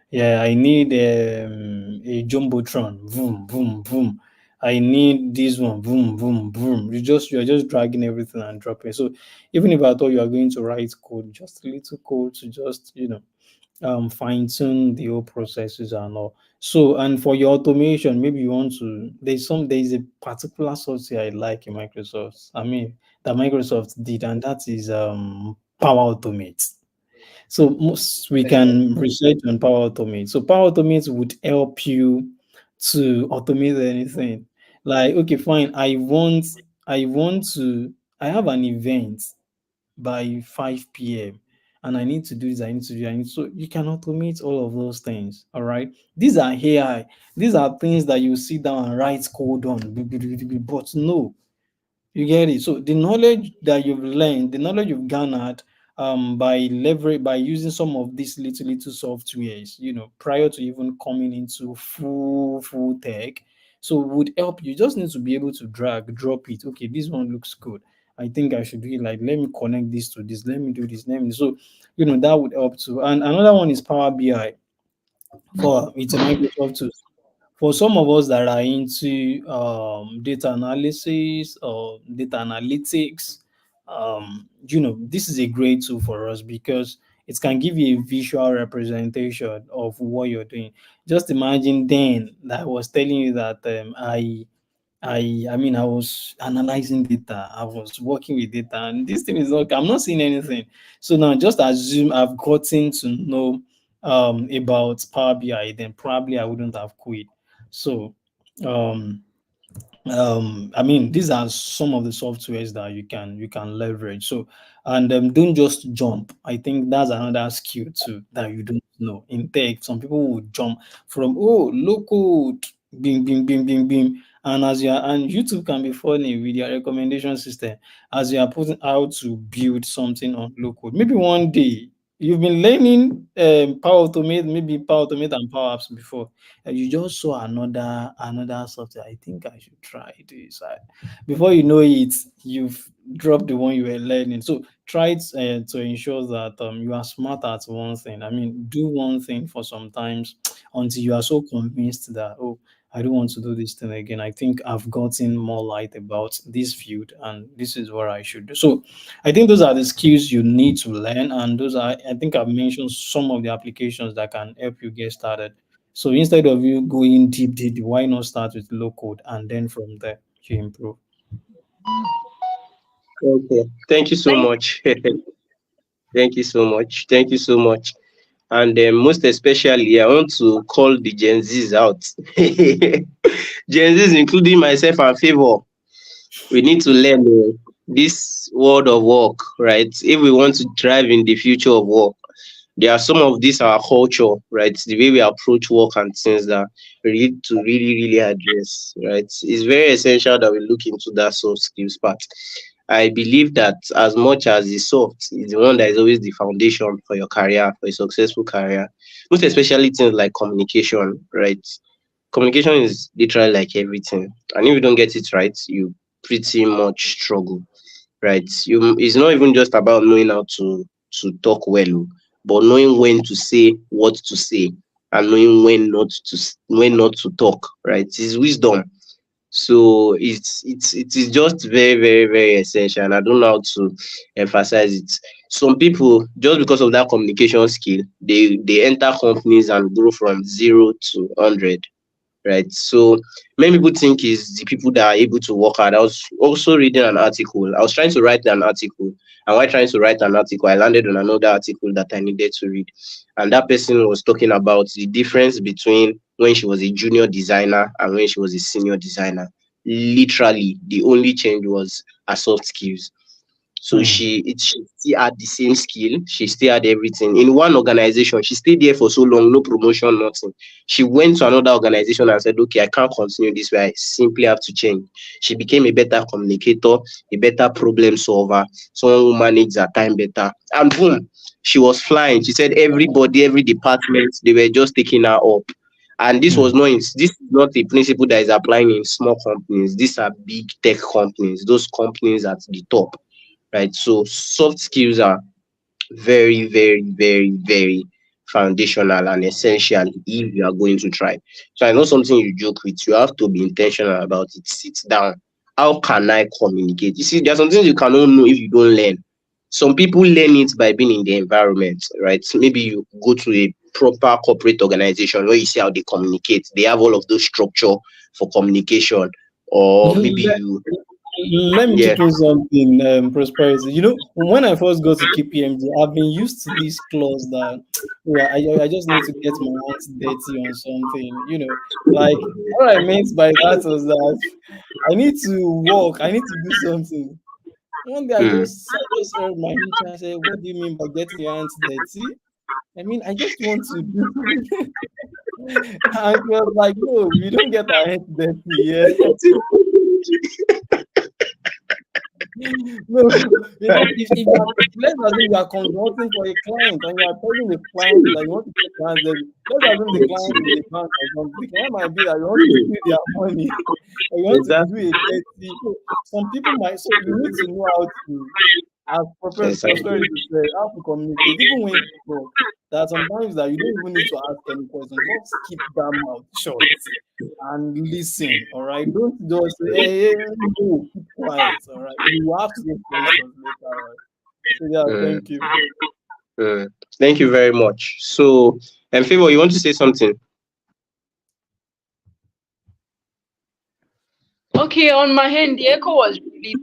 Yeah, I need a jumbotron. Boom, boom, boom. I need this one. Boom, boom, boom. You're just dragging everything and dropping. So even if I thought you are going to write code, just a little code to just fine tune the whole processes and all. So and for your automation, maybe you want to. There's a particular software I like in Microsoft. I mean that Microsoft did, and that is Power Automate. So most we can research on Power Automate. So Power Automate would help you to automate anything. Like, okay, fine. I want to, I have an event by 5 p.m. and I need to do this, I need to do, I need, so you can automate all of those things. All right. These are AI. These are things that you sit down and write code on. But no, you get it. So the knowledge that you've learned, the knowledge you've garnered by using some of these little softwares, prior to even coming into full tech, so would help you. Just need to be able to drag, drop it. Okay, this one looks good. I think I should do it, like, let me connect this to this, let me do this, let me, so that would help too. And another one is Power BI. For It's a Microsoft tool. For some of us that are into data analysis or data analytics, this is a great tool for us because it can give you a visual representation of what you're doing. Just imagine then that I was telling you that I was analyzing data, I was working with data, and this thing is not, I'm not seeing anything. So now just assume I've gotten to know about Power BI, then probably I wouldn't have quit. So um I mean, these are some of the softwares that you can leverage. So, and don't just jump. I think that's another skill too that you don't know in tech. Some people will jump from, oh, low code, bing bing bing bing bing, and YouTube can be funny with your recommendation system as you are putting out to build something on low code. Maybe one day you've been learning Power Automate, maybe Power Automate and Power Apps before, and you just saw another software. I think I should try this. Before you know it, you've dropped the one you were learning. So try it, to ensure that you are smart at one thing. I mean, do one thing for some times until you are so convinced that, oh, I don't want to do this thing again. I think I've gotten more light about this field and this is what I should do. So I think those are the skills you need to learn, and those are, I think I've mentioned some of the applications that can help you get started. So instead of you going deep, why not start with low code and then from there you improve? Okay. Thank you so Thank much. Thank you so much. Thank you so much. And most especially, I want to call the Gen Zs out. Gen Zs, including myself and Favor, we need to learn this world of work, right? If we want to thrive in the future of work, there are some of this our culture, right? The way we approach work and things that we need to really address, right? It's very essential that we look into that soft skills part. I believe that as much as the soft is the one that is always the foundation for your career, for a successful career, most especially things like communication, right? Communication is literally like everything. And if you don't get it right, you pretty much struggle, right? It's not even just about knowing how to talk well, but knowing when to say what to say and knowing when not to talk, right? It's wisdom. So it is just very essential, and I don't know how to emphasize it. Some people, just because of that communication skill, they enter companies and grow from 0 to 100, right? So many people think is the people that are able to work hard. I was also reading an article. I was trying to write an article, and while trying to write an article, I landed on another article that I needed to read. And that person was talking about the difference between when she was a junior designer and when she was a senior designer. Literally, the only change was her soft skills. So Hmm. she still had the same skill, she still had everything. In one organization, she stayed there for so long, no promotion, nothing. She went to another organization and said, okay, I can't continue this way. I simply have to change. She became a better communicator, a better problem solver, someone who managed her time better. And boom, she was flying. She said everybody, every department, they were just taking her up. And Hmm. this is not a principle that is applying in small companies. These are big tech companies, those companies at the top, right? So soft skills are very foundational and essential if you are going to try. So I know something you joke with, you have to be intentional about it. Sit down. How can I communicate? You see, there are some things you cannot know if you don't learn. Some people learn it by being in the environment, right? So maybe you go to a proper corporate organization where you see how they communicate. They have all of those structure for communication. Or maybe Let, you, let me yeah. chip in something, prosperity. When I first got to KPMG, I've been used to this clause that, oh, I just need to get my hands dirty on something. Like, what I meant by that was that I need to work, I need to do something. One day Hmm. I just heard my teacher say, "What do you mean by getting your hands dirty?" I mean, I just want to do. And she was like, "No, we don't get our hands dirty here." No, because if you are, let's assume you are consulting for a client and you are telling the client that you want to get clients dirty. Let's assume the client is a bank or something. The client might be that you want to Hmm. steal their money or you want to do Exactly. a dirty. So some people might, so you need to know how to, as Exactly. prosperity said, how to communicate. Even when you talk, there are sometimes that you don't even need to ask any questions. Just keep that mouth shut and listen. All right. Don't just say, hey, no, keep quiet. All right. You have to get questions later on. So yeah, Hmm. thank you. Hmm. Thank you very much. So, Favor, you want to say something? Okay, on my hand, the echo was really,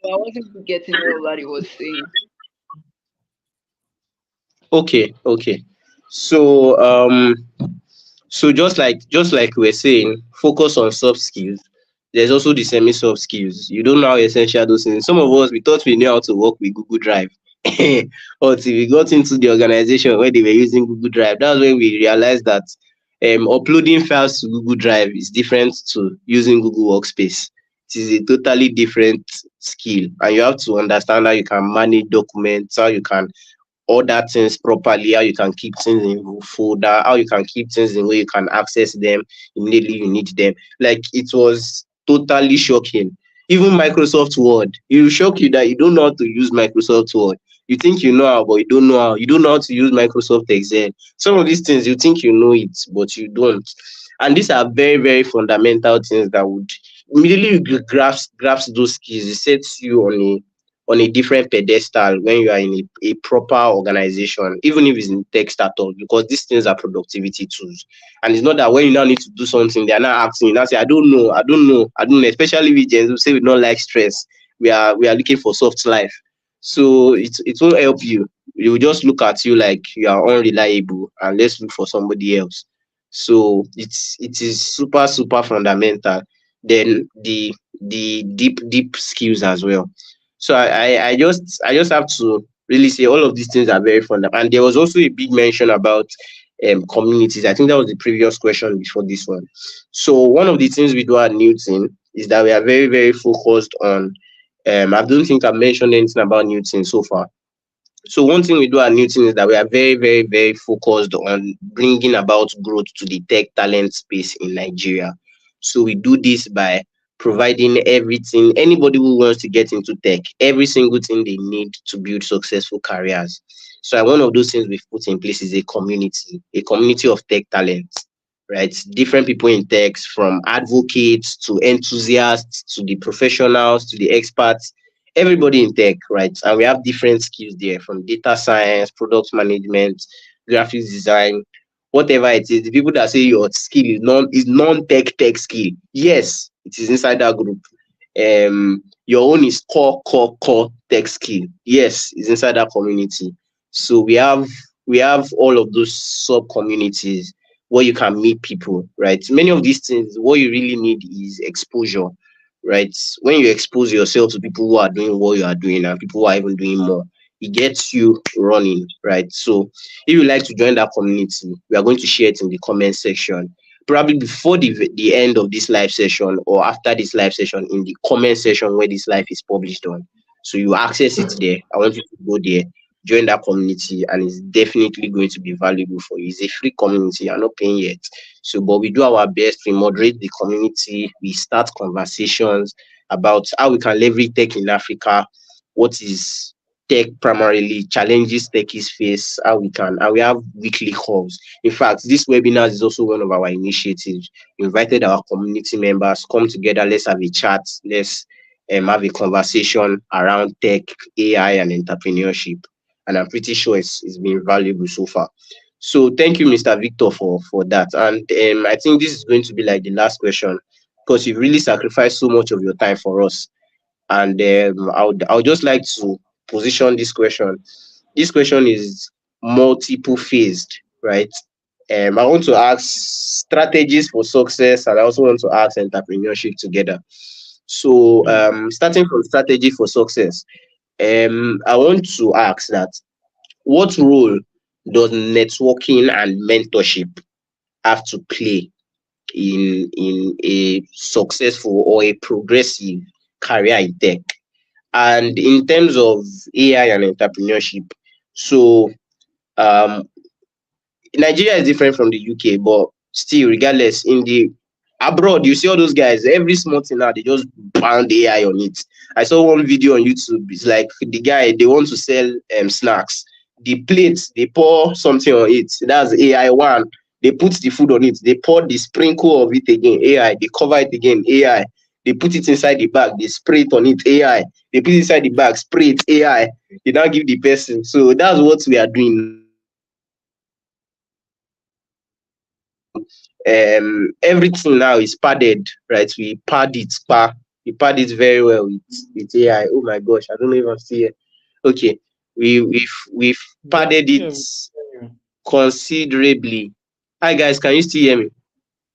I wasn't really getting all that he was saying. Okay, okay. So, just like we were saying, focus on soft skills. There's also the semi soft skills. You don't know how essential those things. Some of us we thought we knew how to work with Google Drive. Until we got into the organization where they were using Google Drive. That's when we realized that uploading files to Google Drive is different to using Google Workspace. It is a totally different skill, and you have to understand how you can manage documents, how you can order things properly, how you can keep things in folder, how you can keep things in where you can access them immediately you need them. Like it was totally shocking. Even Microsoft Word, it will shock you that you don't know how to use Microsoft Word. You think you know how, but you don't know how. You don't know how to use Microsoft Excel. Some of these things you think you know it, but you don't. And these are very, very fundamental things that would immediately you grasp those skills. It sets you on a different pedestal when you are in a proper organization, even if it's in tech startup, because these things are productivity tools. And it's not that when you now need to do something, they are not asking you now say, I don't know, I don't know, I don't know, especially with gens who say we don't like stress. We are looking for soft life. So it won't help you. They will just look at you like you are unreliable and let's look for somebody else. So it is super, super fundamental. Then the deep skills as well. So I just have to really say all of these things are very fundamental. And there was also a big mention about communities. I think that was the previous question before this one. So one of the things we do at Newton is that we are very, very focused on I don't think I've mentioned anything about Newton so far. So one thing we do at Newton is that we are very, very, very focused on bringing about growth to the tech talent space in Nigeria. So we do this by providing everything, anybody who wants to get into tech, every single thing they need to build successful careers. So one of those things we've put in place is a community of tech talents, right? Different people in tech, from advocates to enthusiasts to the professionals to the experts, everybody in tech, right? And we have different skills there, from data science, product management, graphics design, whatever it is. The people that say your skill is non-tech skill, yes, it is inside that group. Your own is core tech skill, yes, it's inside that community. So we have all of those sub communities where you can meet people, right? Many of these things, what you really need is exposure, right? When you expose yourself to people who are doing what you are doing and people who are even doing more, it gets you running, right? So if you like to join that community, we are going to share it in the comment section. Probably before the end of this live session or after this live session, in the comment section where this live is published on. So you access it there. I want you to go there, join that community, and it's definitely going to be valuable for you. It's a free community, you're not paying yet. So, but we do our best. We moderate the community. We start conversations about how we can leverage tech in Africa. What is tech primarily? Challenges techies face. How we can. And we have weekly calls. In fact, this webinar is also one of our initiatives. We invited our community members, come together. Let's have a chat. Let's have a conversation around tech, AI, and entrepreneurship. And I'm pretty sure it's been valuable so far. So thank you, Mr. Victor, for that. And I think this is going to be like the last question, because you've really sacrificed so much of your time for us. And I would just like to position this question. This question is multiple phased, right? I want to ask strategies for success, and I also want to ask entrepreneurship together. So Hmm. starting from strategy for success, I want to ask that what role does networking and mentorship have to play in a successful or a progressive career in tech? And in terms of AI and entrepreneurship, so um Nigeria is different from the UK, but still, regardless, in the abroad, you see all those guys, every small thing now, they just pound AI on it. I saw one video on YouTube. It's like the guy, they want to sell snacks. The plates, they pour something on it. That's AI one. They put the food on it. They pour the sprinkle of it again. AI. They cover it again. AI. They put it inside the bag. They spray it on it. AI. They put it inside the bag. Spray it. AI. They now give the person. So that's what we are doing now. Everything now is padded, right? We pad it very well with AI. Oh my gosh, I don't know if I'm still here. Okay, we've Yeah, padded yeah, it we can hear you. considerably. Hi guys, can you still hear me?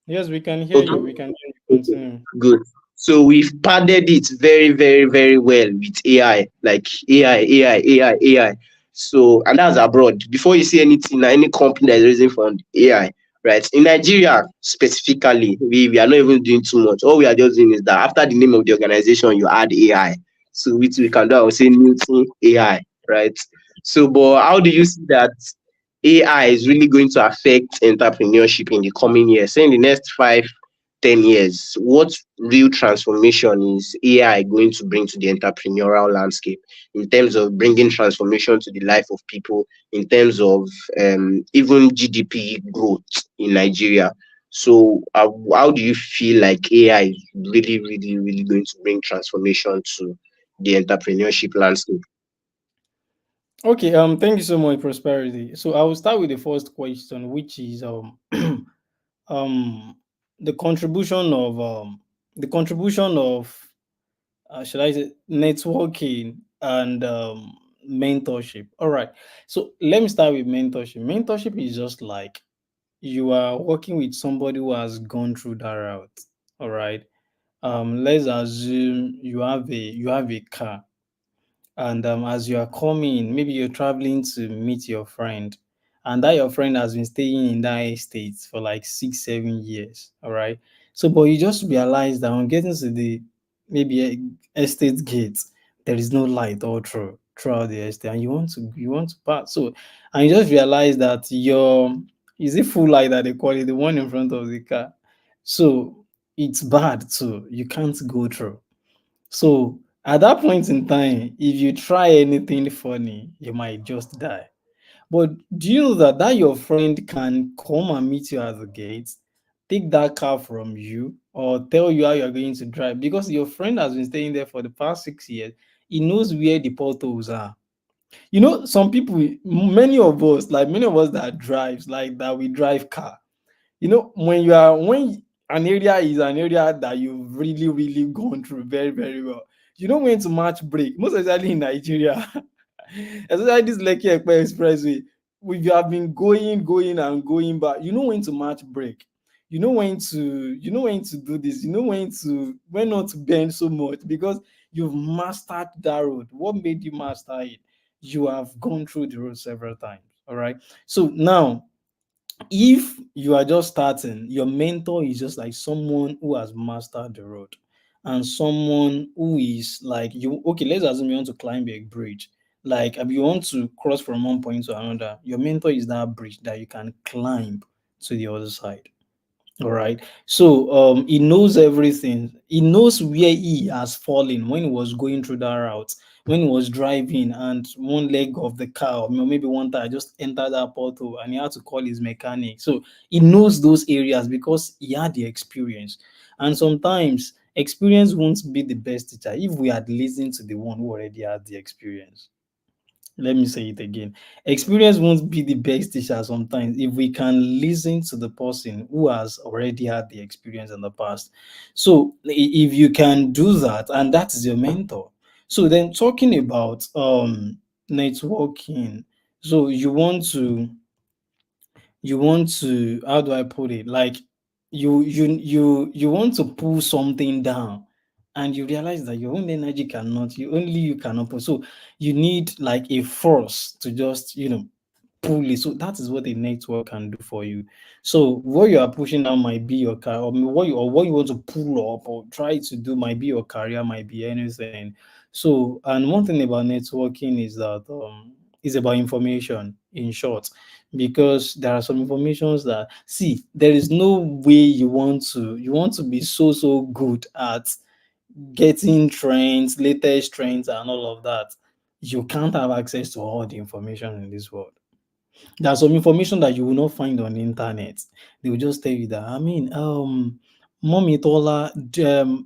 Yes, we can hear you. Okay. We can hear you. Okay, Continue. good. So we've padded it very, very, very well with AI, like AI. So, and that's abroad. Before you see anything, any company that is raising fund, AI, right? In Nigeria specifically, we are not even doing too much. All we are just doing is that after the name of the organization, you add AI. So which we can do, I would say Newton AI, right? So, but how do you see that AI is really going to affect entrepreneurship in the coming years? Say in the next 5, 10 years, what real transformation is AI going to bring to the entrepreneurial landscape in terms of bringing transformation to the life of people, in terms of even GDP growth in Nigeria? So, how do you feel like AI is really, really, really going to bring transformation to the entrepreneurship landscape? Okay, thank you so much, Prosperity. So I will start with the first question, which is um the contribution of should I say networking and mentorship. All right. So let me start with mentorship. Mentorship is just like you are working with somebody who has gone through that route. All right. Let's assume you have a car, and as you are coming, maybe you're traveling to meet your friend, and that your friend has been staying in that estate for like 6 7 years. All right. So but you just realize that on getting to the maybe estate gate, there is no light all throughout the estate, and you want to pass. So and you just realize that your is it full light that they call it, the one in front of the car. So it's bad too, you can't go through. So at that point in time, if you try anything funny, you might just die. But do you know that your friend can come and meet you at the gate, take that car from you, or tell you how you're going to drive? Because your friend has been staying there for the past 6 years. He knows where the potholes are. You know, some people, many of us that drives, like that we drive car, you know, when an area is an area that you've really gone through very very well, you know when to match break, most especially in Nigeria. Especially this Lekki Epe expressway, we have been going and going back. You know when to match break, you know when to do this, you know when not to bend so much, because you've mastered that road. What made you master it? You have gone through the road several times. All right. So now, if you are just starting, your mentor is just like someone who has mastered the road, and someone who is like you. Okay, let's assume you want to climb a bridge. Like you want to cross from one point to another. Your mentor is that bridge that you can climb to the other side. All right. So he knows everything. He knows where he has fallen when he was going through that route, when he was driving, and one leg of the car, or maybe one tire just entered that portal, and he had to call his mechanic. So he knows those areas because he had the experience. And sometimes experience won't be the best teacher if we had listened to the one who already had the experience. Let me say it again. Experience won't be the best teacher sometimes if we can listen to the person who has already had the experience in the past. So if you can do that, and that is your mentor. So then talking about networking. So you want to how do I put it? Like you want to pull something down, and you realize that your own energy cannot, you cannot put. So you need like a force to just, pull it. So that is what a network can do for you. So what you are pushing out might be your car, or what you want to pull up or try to do might be your career, might be anything. So, and one thing about networking is that it's about information, in short, because there are some informations that, see, there is no way you want to be so good at getting trends, latest trends, and all of that. You can't have access to all the information in this world. There's some information that you will not find on the internet. They will just tell you that, Mommy Tola,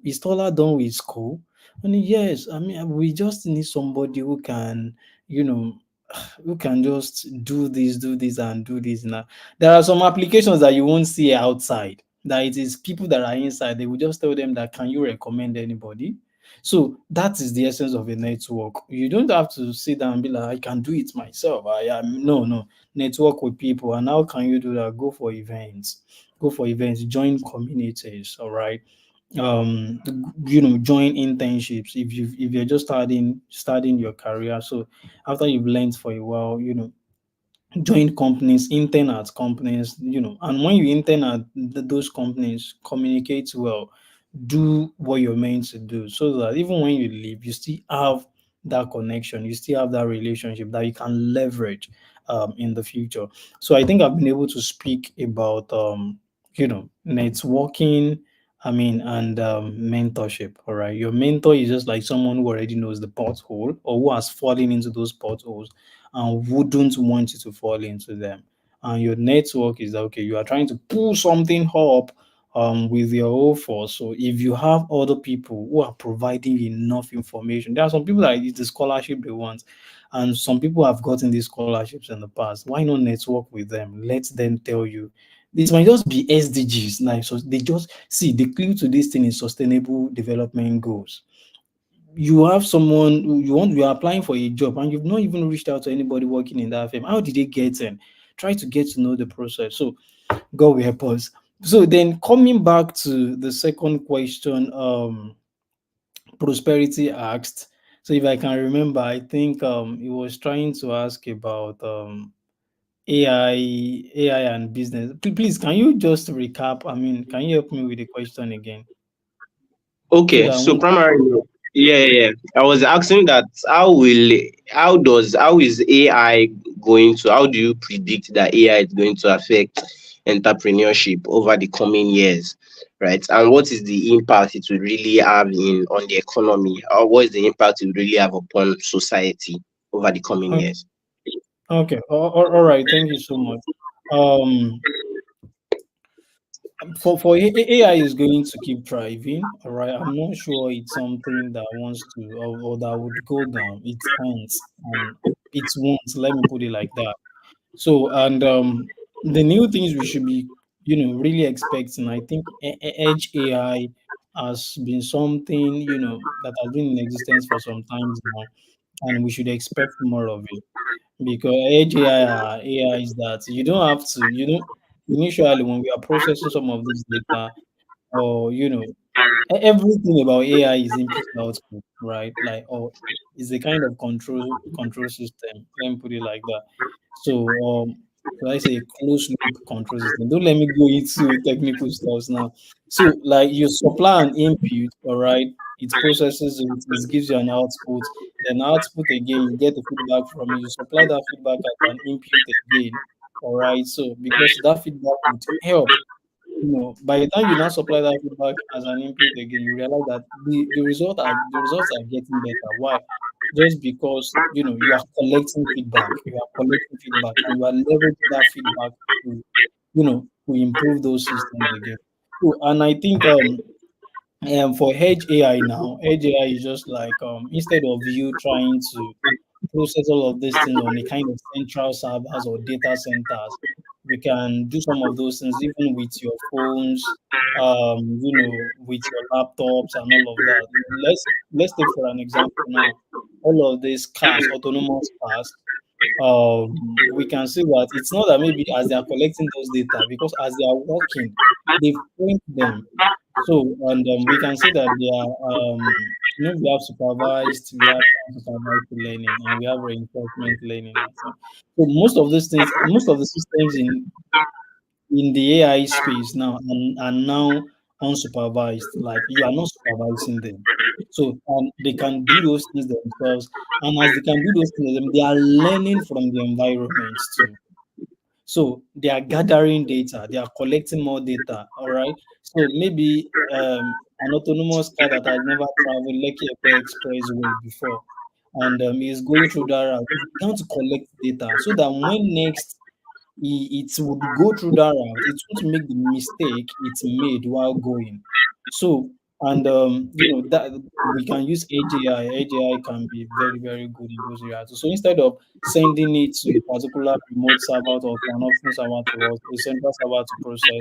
is Tola done with school? And yes, we just need somebody who can, you know, who can just do this, and do this now. There are some applications that you won't see outside. That it is people that are inside. They will just tell them that, can you recommend anybody? So that is the essence of a network. You don't have to sit down and be like, I can do it myself. I am no. Network with people. And how can you do that? Go for events. Go for events. Join communities. All right. Join internships if you're just starting your career. So after you've learned for a while, join companies, intern at companies, and when you intern at those companies, communicate well, do what you're meant to do, so that even when you leave, you still have that connection, you still have that relationship that you can leverage in the future. So I think I've been able to speak about networking, and mentorship. All right, your mentor is just like someone who already knows the pothole, or who has fallen into those potholes and wouldn't want you to fall into them. And your network is that, okay, you are trying to pull something up with your whole force. So if you have other people who are providing enough information, there are some people that it's the scholarship they want, and some people have gotten these scholarships in the past. Why not network with them? Let them tell you. This might just be SDGs. Like, so they just see the clue to this thing is sustainable development goals. You have someone who you are applying for a job, and you've not even reached out to anybody working in that firm. How did they get in? Try to get to know the process. So God will help us. So then, coming back to the second question, Prosperity asked. So if I can remember, I think he was trying to ask about AI and business. Please, can you just recap? Can you help me with the question again, so Okay, that I so won't. primarily, yeah. I was asking that how is AI going to, how do you predict that AI is going to affect entrepreneurship over the coming years, right? And what is the impact it will really have in on the economy, or what is the impact it will really have upon society over the coming Okay, years? okay. All right. Thank you so much. Um, for AI is going to keep thriving. All right, I'm not sure it's something that wants to, or that would go down. It can't, and it won't. Let me put it like that. So, and the new things we should be, really expecting. I think edge AI has been something, that has been in existence for some time now, and we should expect more of it, because edge AI are AIs that you don't have to, initially when we are processing some of this data, or everything about AI is input and output, right? Like, or it's a kind of control system. Let me put it like that. So, so I say a closed loop control system. Don't let me go into technical stuff now. So, like, you supply an input, all right? It processes it, it gives you an output. Then output again, you get the feedback from it. You supply that feedback as an input again, all right? So, because that feedback would help, by the time you now supply that feedback as an input again, you realize that the results are getting better. Why? Just because you are collecting feedback, and you are leveraging that feedback to to improve those systems again. So, and I think for Edge AI now, Edge AI is just like, instead of you trying to process all of these things on a kind of central servers or data centers, we can do some of those things even with your phones, with your laptops and all of that. Let's take for an example now, all of these cars, autonomous cars. We can see that it's not that maybe as they are collecting those data, because as they are working, they've trained them. So, and we can see that they are, we have supervised, we have unsupervised learning, and we have reinforcement learning. I think. So most of these things, most of the systems in the AI space now are now unsupervised. Like you are not supervising them. So they can do those things themselves. And as they can do those things, they are learning from the environment too. So they are gathering data, they are collecting more data. All right. So maybe an autonomous car that has never traveled Lekki Ekpe Expressway before and is going through that route, is going to collect data so that when next it would go through that route, it won't make the mistake it made while going. So, and that we can use AGI. AGI can be very, very good in those areas. So instead of sending it to a particular remote server or to an offline server to us, a central server to process,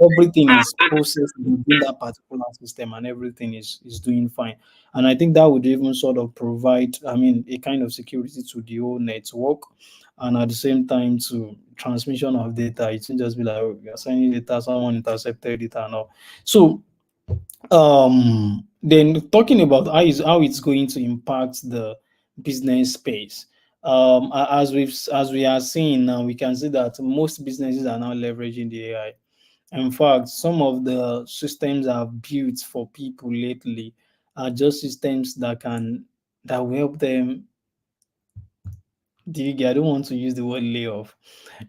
everything is processed within that particular system and everything is doing fine. And I think that would even sort of provide, I mean, a kind of security to the whole network, and at the same time to transmission of data. It shouldn't just be like, oh, you're sending data, someone intercepted it and all. So then talking about how it's going to impact the business space. As we are seeing now, we can see that most businesses are now leveraging the AI. In fact, some of the systems I've built for people lately are just systems that will help them. I don't want to use the word layoff,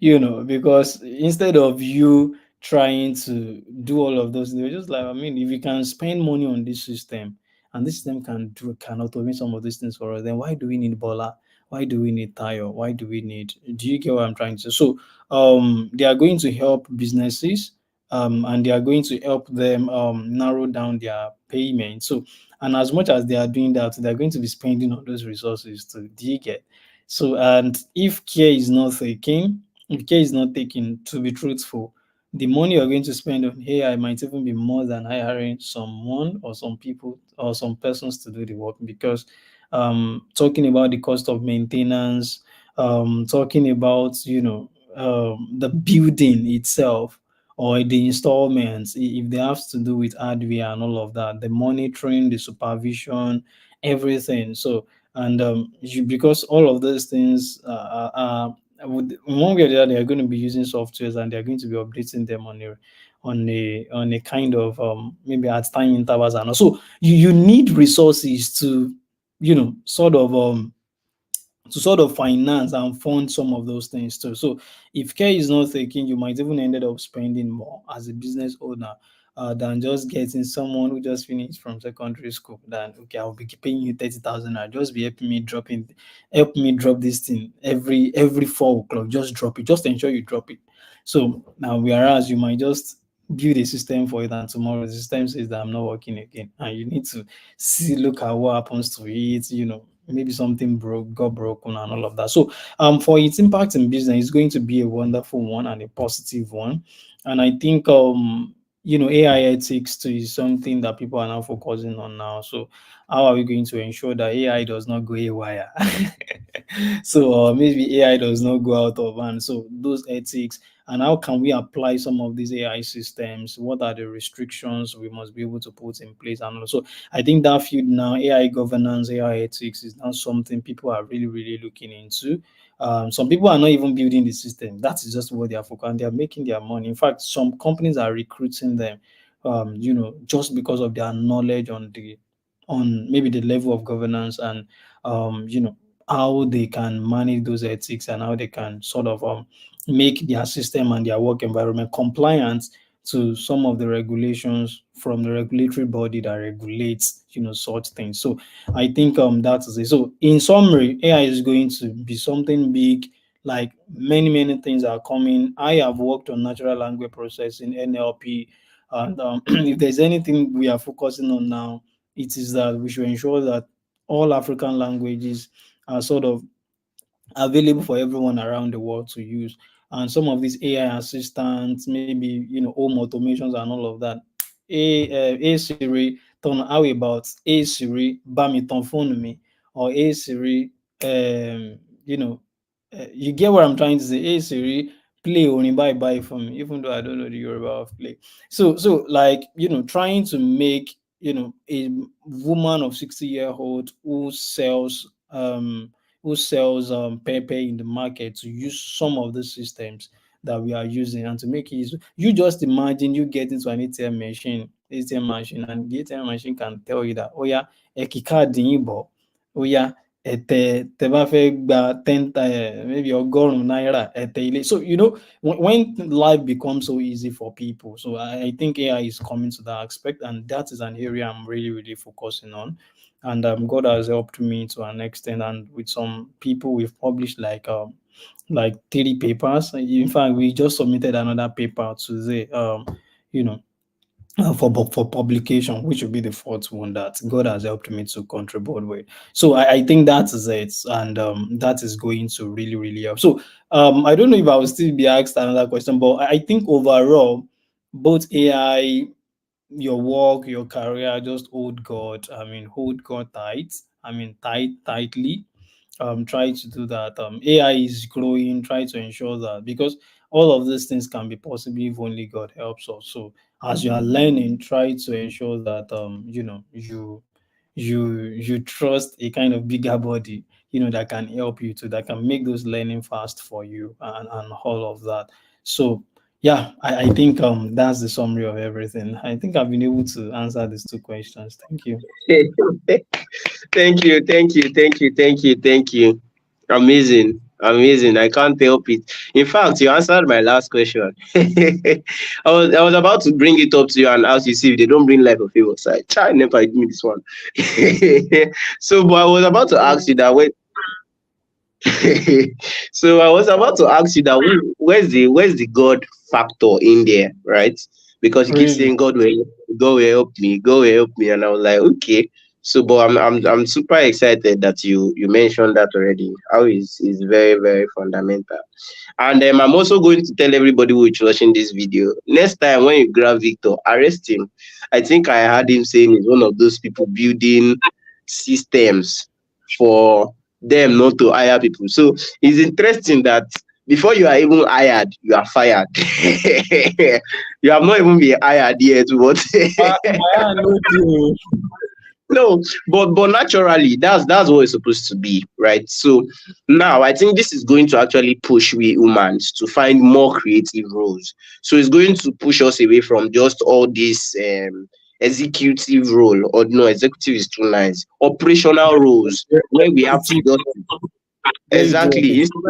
because instead of you trying to do all of those, they're just like, I mean, if you can spend money on this system and this system can automate some of these things for us, then why do we need Bola? Why do we need Tayo? Why do we need? Do you get what I'm trying to say? So, they are going to help businesses, and they are going to help them narrow down their payment. So, and as much as they are doing that, they're going to be spending on those resources too. Do you get? So, and if care is not taken, to be truthful, the money you're going to spend on AI might even be more than hiring someone or some people or some persons to do the work, because talking about the cost of maintenance, talking about, the building itself or the installments, if they have to do with hardware and all of that, the monitoring, the supervision, everything. So, and because all of those things in one way or the other, they're going to be using softwares and they're going to be updating them on a kind of maybe at time intervals, and also you need resources to sort of finance and fund some of those things too. So if care is not taken, you might even ended up spending more as a business owner than just getting someone who just finished from secondary school. Then okay, I'll be paying you 30,000. I just be help me drop this thing every 4 o'clock. Just drop it. Just ensure you drop it. So now, whereas you might just build a system for it, and tomorrow the system says that I'm not working again, and you need to look at what happens to it. Maybe something got broken and all of that. So for its impact in business, it's going to be a wonderful one and a positive one. And I think AI ethics too is something that people are now focusing on now. So how are we going to ensure that AI does not go haywire? So maybe AI does not go out of hand. So those ethics, and how can we apply some of these AI systems? What are the restrictions we must be able to put in place? And also, I think that field now, AI governance, AI ethics, is now something people are really, really looking into. Some people are not even building the system. That is just what they are focused on. They are making their money. In fact, some companies are recruiting them, just because of their knowledge on maybe the level of governance and how they can manage those ethics and how they can sort of make their system and their work environment compliant to some of the regulations from the regulatory body that regulates such things. So I think that is it. So in summary, AI is going to be something big. Like many things are coming. I have worked on natural language processing, NLP, and if there's anything we are focusing on now, it is that we should ensure that all African languages are sort of available for everyone around the world to use. And some of these AI assistants, maybe home automations and all of that. A Siri, turn how about A Siri, bami ton phone me, or A Siri, you get what I'm trying to say. A Siri, play only bye for me, even though I don't know the Yoruba of play. So like, trying to make, a woman of 60-year-old who sells pepper in the market to use some of the systems that we are using and to make it easy. You just imagine you get into an ATM machine, and the ATM machine can tell you that, oh yeah, ekika oh yeah, tẹ bá fẹ́ gba maybe ọgọ́rùn-ún náírà ilé. So when life becomes so easy for people, so I think AI is coming to that aspect, and that is an area I'm really really focusing on. And God has helped me to an extent, and with some people we've published like 3 papers. In fact, we just submitted another paper today. You know for publication, which will be the fourth one that God has helped me to contribute with. So I think that is it, and that is going to really really help. So I don't know if I will still be asked another question, but I think overall, both AI, your work, your career, just hold God. I mean, hold God tight. I mean, tightly. Try to do that. AI is growing. Try to ensure that, because all of these things can be possible if only God helps us. So as you are learning, try to ensure that you trust a kind of bigger body, that can help you to, that can make those learning fast for you, and all of that. So yeah, I think that's the summary of everything. I think I've been able to answer these 2 questions. Thank you. Thank you, thank you, thank you, thank you, thank you. Amazing, amazing. I can't help it. In fact, you answered my last question. I was about to bring it up to you and ask you, see if they don't bring life of favor. So I try never give me this one. So, but I was about to ask you that when so I was about to ask you that where's the God factor in there, right? Because you keep saying Really? God will help me, God will help me, and I was like, okay. So, but I'm super excited that you mentioned that already. How is very very fundamental. And I'm also going to tell everybody who is watching this video, next time when you grab Victor, arrest him. I think I heard him saying he's one of those people building systems for them not to hire people. So it's interesting that before you are even hired, you are fired. You have not even been hired yet, but I know you. no, but naturally, that's what it's supposed to be, right? So now I think this is going to actually push we humans to find more creative roles. So it's going to push us away from just all this executive role, or no, executive is too nice. Operational roles where we have to Repetitive. just Where you do exactly repetitive. instead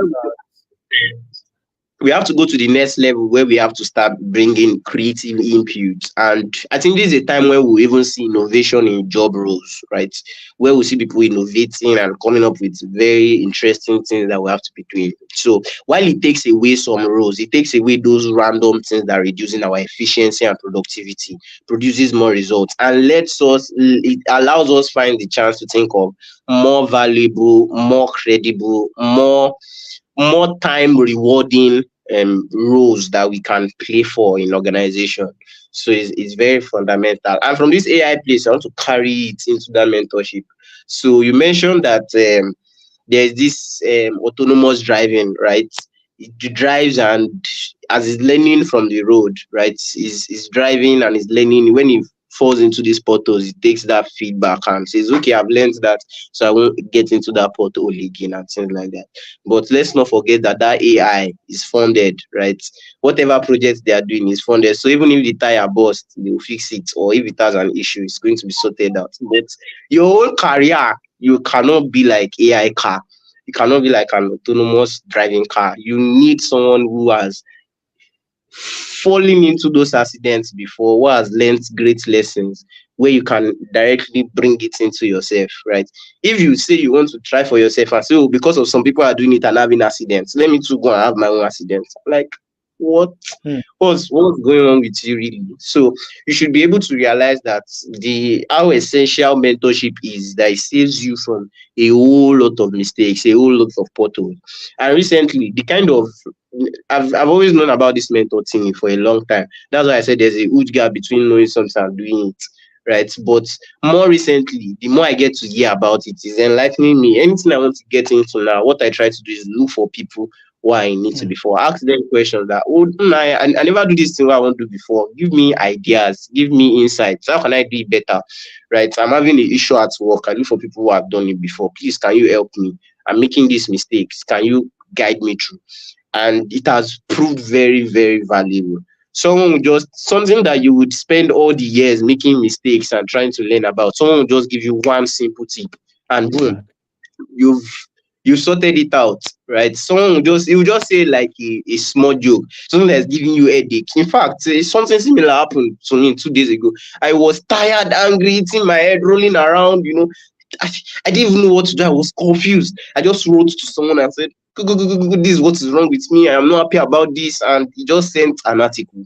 we have to go to the next level where we have to start bringing creative input. And I think this is a time where we'll even see innovation in job roles, right? Where we see people innovating and coming up with very interesting things that we have to be doing. So while it takes away some roles, it takes away those random things that are reducing our efficiency and productivity, produces more results, and it allows us find the chance to think of more valuable, more credible, more time rewarding roles that we can play for in organization. So it's very fundamental. And from this AI place, I want to carry it into that mentorship. So you mentioned that there's this autonomous driving, right? It drives, and as it's learning from the road, right? Is driving and is learning. When it falls into these potholes, it takes that feedback and says, okay, I've learned that, so I won't get into that pothole again and things like that. But let's not forget that AI is funded, right? Whatever project they are doing is funded. So even if the tire bursts, they will fix it, or if it has an issue, it's going to be sorted out. But your own career, you cannot be like AI car. You cannot be like an autonomous driving car. You need someone who has fallen into those accidents before, who has learned great lessons, where you can directly bring it into yourself, right? If you say you want to try for yourself and say, oh, because of some people are doing it and having accidents, let me too go and have my own accidents. Like, what? Hmm. What's going on with you really? So you should be able to realize that the how essential mentorship is, that it saves you from a whole lot of mistakes, a whole lot of potholes. And recently, the kind of I've always known about this mentor thing for a long time. That's why I said there's a huge gap between knowing something and doing it, right? But more recently, the more I get to hear about it, is enlightening me. Anything I want to get into now, what I try to do is look for people what I need to before. Ask them questions that, oh, I never do this thing what I want to do before. Give me ideas, give me insights. How can I do it better? Right? I'm having an issue at work. I look for people who have done it before. Please, can you help me? I'm making these mistakes. Can you guide me through? And it has proved very, very valuable. Someone would just something that you would spend all the years making mistakes and trying to learn about. Someone will just give you one simple tip, and boom, Exactly. you've you sorted it out, right? Someone will just he will just say like a small joke, something that's giving you headache. In fact, something similar happened to me 2 days ago. I was tired, angry, eating my head, rolling around. I, I didn't even know what to do. I was confused. I just wrote to someone and said, "Go, go, go, go, go, this is what is wrong with me. I am not happy about this." And he just sent an article,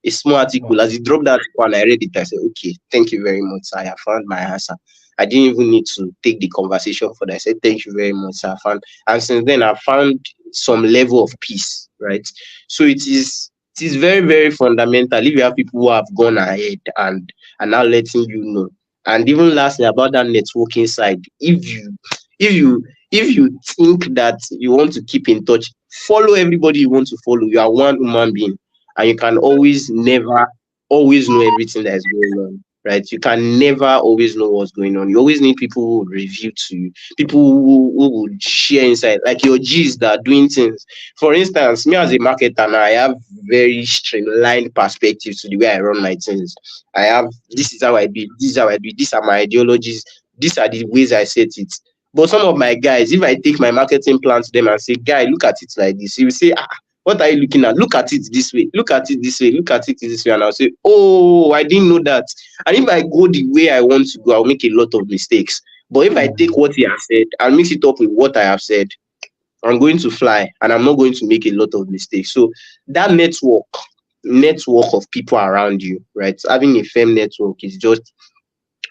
a small article. Wow. As he dropped that article and I read it, I said, "Okay, thank you very much, sir. I have found my answer." I didn't even need to take the conversation further. I said, "Thank you very much, sir." I found, and since then, I found some level of peace, right? So it is very, very fundamental if you have people who have gone ahead and now letting you know. And even lastly, about that networking side, if you if you think that you want to keep in touch, follow everybody you want to follow. You are one human being, and you can always never always know everything that is going on. Right? You can never always know what's going on. You always need people who would review to you, people who would share insight, like your G's that are doing things. For instance, me as a marketer now, I have very streamlined perspective to the way I run my things. I have this is how I do it, this is how I do it, these are my ideologies, these are the ways I set it. But some of my guys, if I take my marketing plan to them and say, "Guy, look at it like this," he will say, "What are you looking at? Look at it this way, look at it this way, look at it this way." And I'll say, "Oh, I didn't know that." And if I go the way I want to go, I'll make a lot of mistakes. But if I take what he has said and mix it up with what I have said, I'm going to fly and I'm not going to make a lot of mistakes. So that network of people around you, right? Having a firm network is just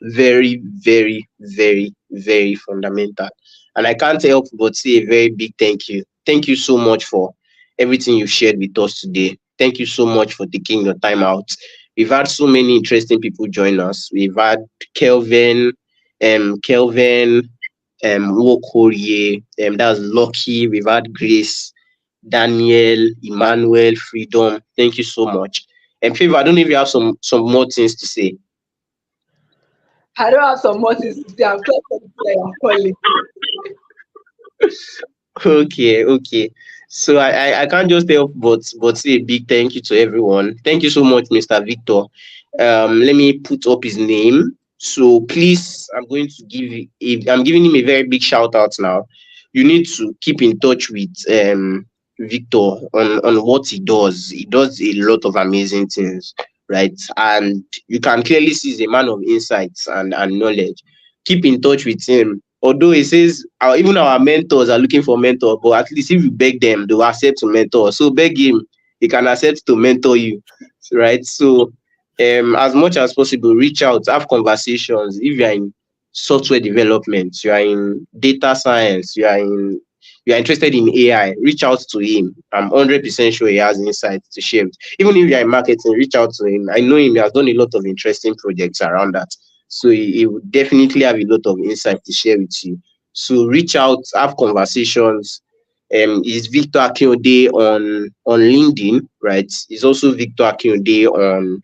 very, very, very, very fundamental. And I can't help but say a very big thank you. Thank you so much for everything you've shared with us today. Thank you so much for taking your time out. We've had so many interesting people join us. We've had Kelvin, Kelvin, Wokorie, that's Lucky. We've had Grace, Daniel, Emmanuel, Freedom. Thank you so much. And Favor, I don't know if you have some more things to say. I don't have some more things to say. I'm close to the I'm calling. Okay, okay. So I can't just help but say a big thank you to everyone. Thank you so much, Mr. Victor. Let me put up his name. So please, I'm giving him a very big shout out now. You need to keep in touch with Victor on what he does. He does a lot of amazing things, right? And you can clearly see he's a man of insights and knowledge. Keep in touch with him. Although he says even our mentors are looking for mentors, but at least if you beg them, they will accept to mentor. So beg him, he can accept to mentor you, right? So as much as possible, reach out, have conversations. If you are in software development, you are in data science, you are interested in AI, reach out to him. I'm 100% sure he has insights to share. Even if you are in marketing, reach out to him. I know him, he has done a lot of interesting projects around that. So he would definitely have a lot of insight to share with you. So reach out, have conversations. Is Victor Akinde on LinkedIn, right? He's also Victor Akinde on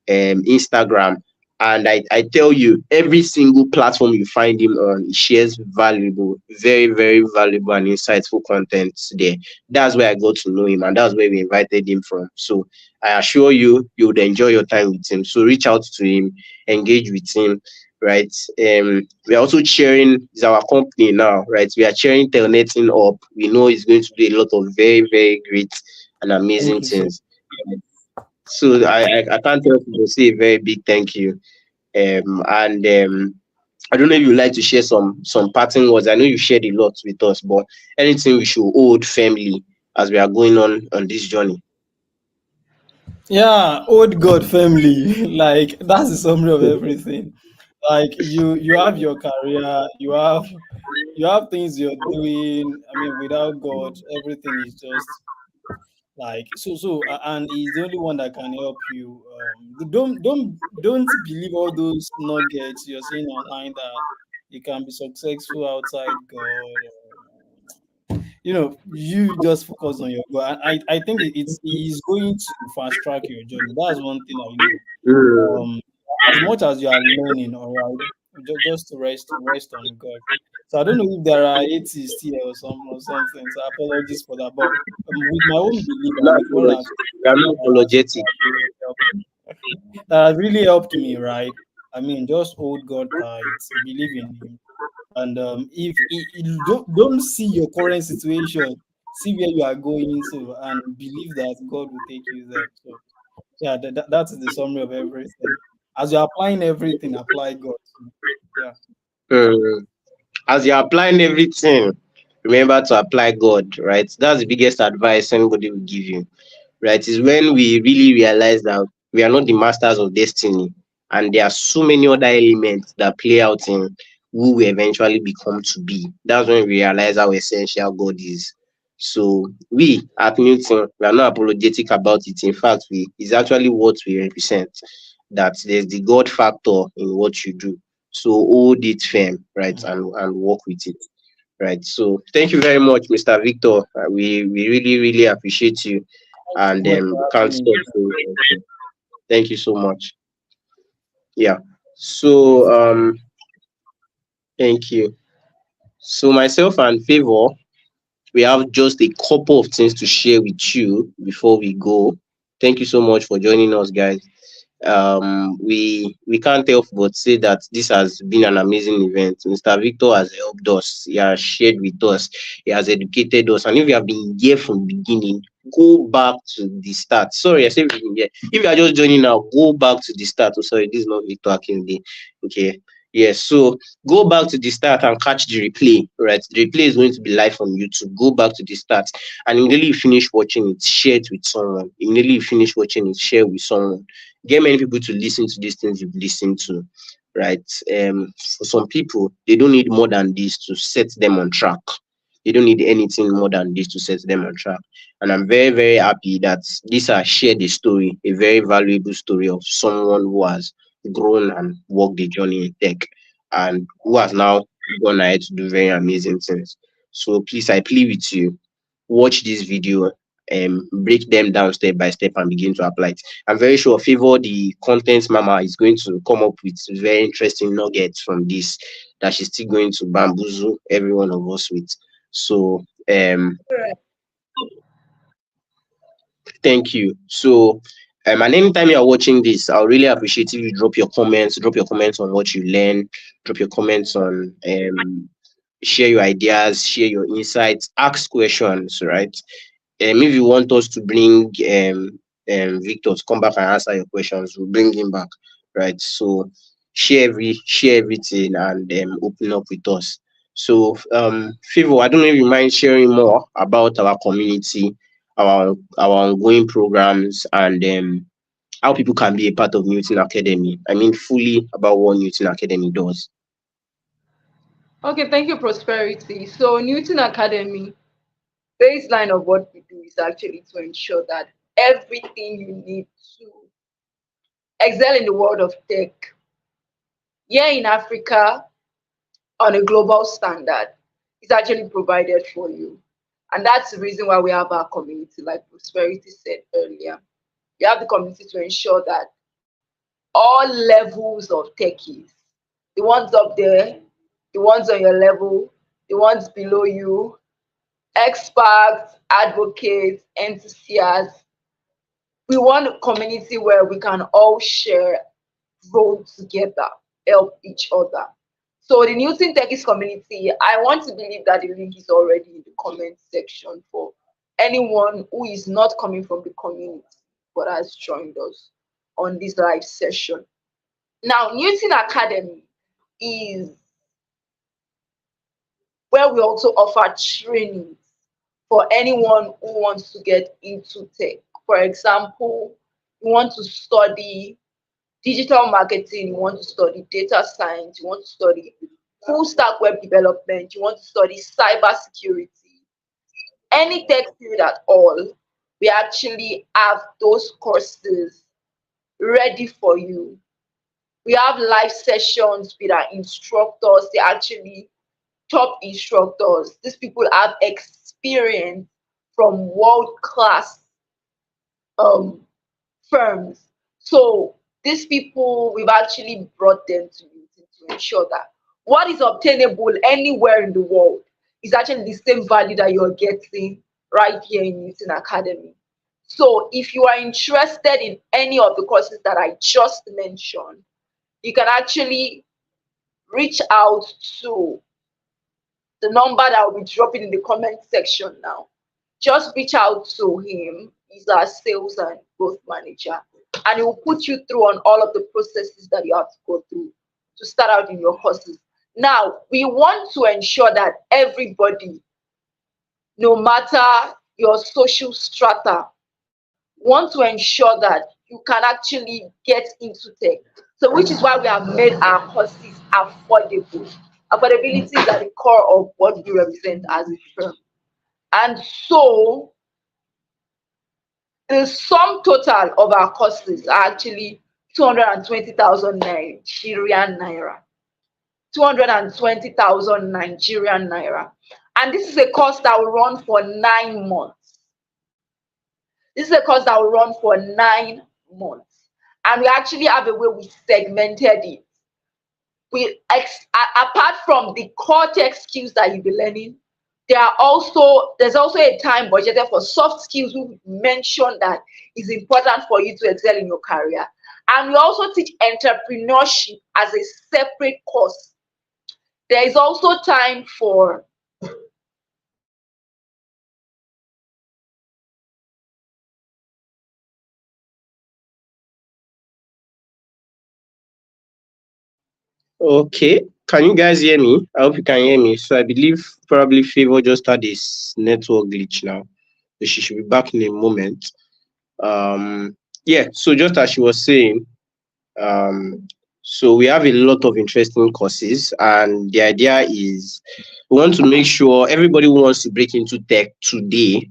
Instagram. And I tell you, every single platform you find him on, he shares valuable, very, very valuable and insightful content there. That's where I got to know him, and that's where we invited him from. So I assure you, you would enjoy your time with him. So reach out to him, engage with him, right? We are also sharing, is our company now, right? We are sharing Telneting up. We know he's going to do a lot of very, very great and Thank amazing you so. things. So I can't help but say a very big thank you. And I don't know if you'd like to share some parting words. I know you shared a lot with us, but anything we should hold firmly as we are going on this journey. Yeah, old God family. Like that's the summary of everything. Like you have your career, you have things you're doing. I mean, without God, everything is just like and he's the only one that can help you. Don't believe all those nuggets you're seeing online that you can be successful outside God. you just focus on your goal. I think it's going to fast track your journey. That's one thing I know. Mm, As much as you are learning, all right, just to rest on God. So I don't know if there are atheists here or something. So apologies for that. But with my own belief I'm and not with what apologetic. I'm not apologetic. that has really helped me, right? I mean, just hold God tight, believe in Him, and if don't see your current situation, see where you are going to, and believe that God will take you there. So yeah, that is the summary of everything. As you're applying everything, apply God. So, yeah. Mm. As you're applying everything, remember to apply God, right? That's the biggest advice anybody will give you, right? Is when we really realize that we are not the masters of destiny, and there are so many other elements that play out in who we eventually become to be. That's when we realize how essential God is. So we at Newton, we are not apologetic about it. In fact, we is actually what we represent. That there's the God factor in what you do. So hold it firm, right, Mm. and work with it. Right. So thank you very much, Mr. Victor. We really, really appreciate you, Thanks so and much for can't having me. stop. Thank you so much. Yeah. Thank So you so much. thank you. So myself and Favor, we have just a couple of things to share with you before we go. Thank you so much for joining us, guys. We can't help but say that this has been an amazing event. Mr. Victor has helped us, he has shared with us, he has educated us. And if you have been here from the beginning, go back to the start. Sorry, I said beginning here. If you are just joining now, go back to the start. Oh, sorry, this is not Victor Akinde. Okay. Yes, so go back to the start and catch the replay, right? The replay is going to be live on YouTube. Go back to the start, and immediately you finish watching it, share it with someone. Immediately you finish watching it, share with someone. Get many people to listen to these things you've listened to, right? For some people, they don't need more than this to set them on track. They don't need anything more than this to set them on track. And I'm very, very happy that this has shared a story, a very valuable story of someone who has grown and walked the journey in tech, and who has now gone ahead to do very amazing things. So please, I plead with you, watch this video, break them down step by step and begin to apply it. I'm very sure Favor, the content mama, is going to come up with very interesting nuggets from this that she's still going to bamboozle every one of us with. So thank you. So and anytime you're watching this, I'll really appreciate if you drop your comments on what you learn, drop your comments on share your ideas, share your insights, ask questions, right? If you want us to bring Victor to come back and answer your questions, we'll bring him back, right? So share everything and open up with us. So Favor, I don't know if you mind sharing more about our community, our ongoing programs, and how people can be a part of Newton Academy. I mean, fully about what Newton Academy does. Okay, thank you, Prosperity. So, Newton Academy, baseline of what we do is actually to ensure that everything you need to excel in the world of tech here in Africa on a global standard is actually provided for you. And that's the reason why we have our community, like Prosperity said earlier. We have the community to ensure that all levels of techies, the ones up there, the ones on your level, the ones below you, experts, advocates, enthusiasts. We want a community where we can all share, grow together, help each other. So the Newton Techies community, I want to believe that the link is already in the comment section for anyone who is not coming from the community but has joined us on this live session. Now, Newton Academy is where we also offer trainings for anyone who wants to get into tech. For example, you want to study digital marketing, you want to study data science, you want to study full stack web development, you want to study cyber security, any tech field at all, we actually have those courses ready for you. We have live sessions with our instructors. They're actually top instructors. These people have experience from world-class um, firms. So these people, we've actually brought them to you to ensure that what is obtainable anywhere in the world is actually the same value that you're getting right here in Newton Academy. So if you are interested in any of the courses that I just mentioned, you can actually reach out to the number that will be dropping in the comment section now. Just reach out to him. He's our sales and growth manager, and he will put you through on all of the processes that you have to go through to start out in your courses. Now, we want to ensure that everybody, no matter your social strata, want to ensure that you can actually get into tech. So, which is why we have made our courses affordable. Affordability is at the core of what we represent as a firm. And so the sum total of our courses are actually 220,000 Nigerian naira. 220,000 Nigerian naira. And this is a course that will run for 9 months. This is a course that will run for 9 months. And we actually have a way we segmented it. Apart from the core tech skills that you'll be learning, there's also a time budgeted for soft skills we mentioned that is important for you to excel in your career. And we also teach entrepreneurship as a separate course. There is also time for Okay, can you guys hear me? I hope you can hear me. So I believe probably Favor just had this network glitch now. So she should be back in a moment. Yeah, so just as she was saying, um, so we have a lot of interesting courses, and the idea is we want to make sure everybody who wants to break into tech today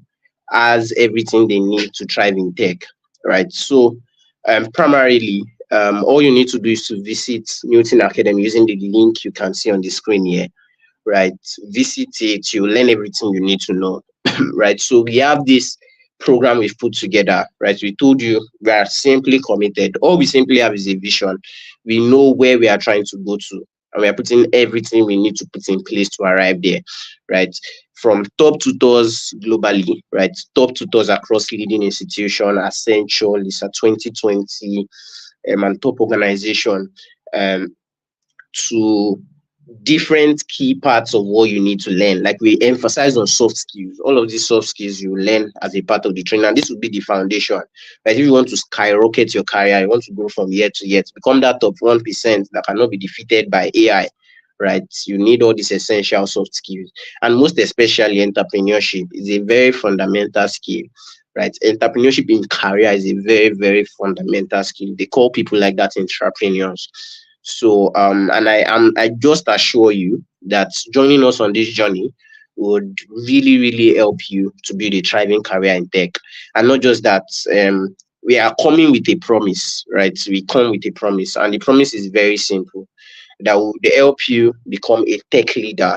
has everything they need to thrive in tech, right? So, primarily, all you need to do is to visit Newton Academy using the link you can see on the screen here, right? Visit it, you learn everything you need to know, right? So we have this program we've put together, right? We told you we are simply committed. All we simply have is a vision. We know where we are trying to go to, and we are putting everything we need to put in place to arrive there, right? From top tutors globally, right? Top tutors across leading institution, Essential, Lisa 2020, and top organization, um, to different key parts of what you need to learn. Like we emphasize on soft skills. All of these soft skills you learn as a part of the training, and this will be the foundation. Right? If you want to skyrocket your career, you want to go from year to year, to become that top 1% that cannot be defeated by AI. Right, you need all these essential soft skills, and most especially entrepreneurship is a very fundamental skill. Right, entrepreneurship in career is a very, very fundamental skill. They call people like that entrepreneurs. So and I just assure you that joining us on this journey would really, really help you to build a thriving career in tech. And not just that, we are coming with a promise, right? We come with a promise, and the promise is very simple, that will help you become a tech leader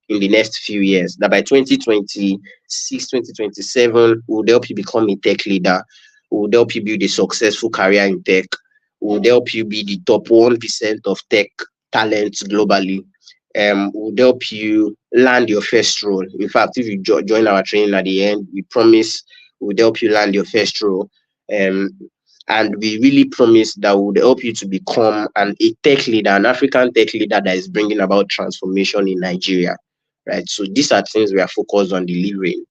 in the next few years. That by 2026, 2027, will help you become a tech leader, will help you build a successful career in tech, will help you be the top 1% of tech talents globally, will help you land your first role. In fact, if you join our training at the end, we promise we'll help you land your first role. Um, and we really promise that would help you to become a tech leader, an African tech leader that is bringing about transformation in Nigeria, right? So these are things we are focused on delivering.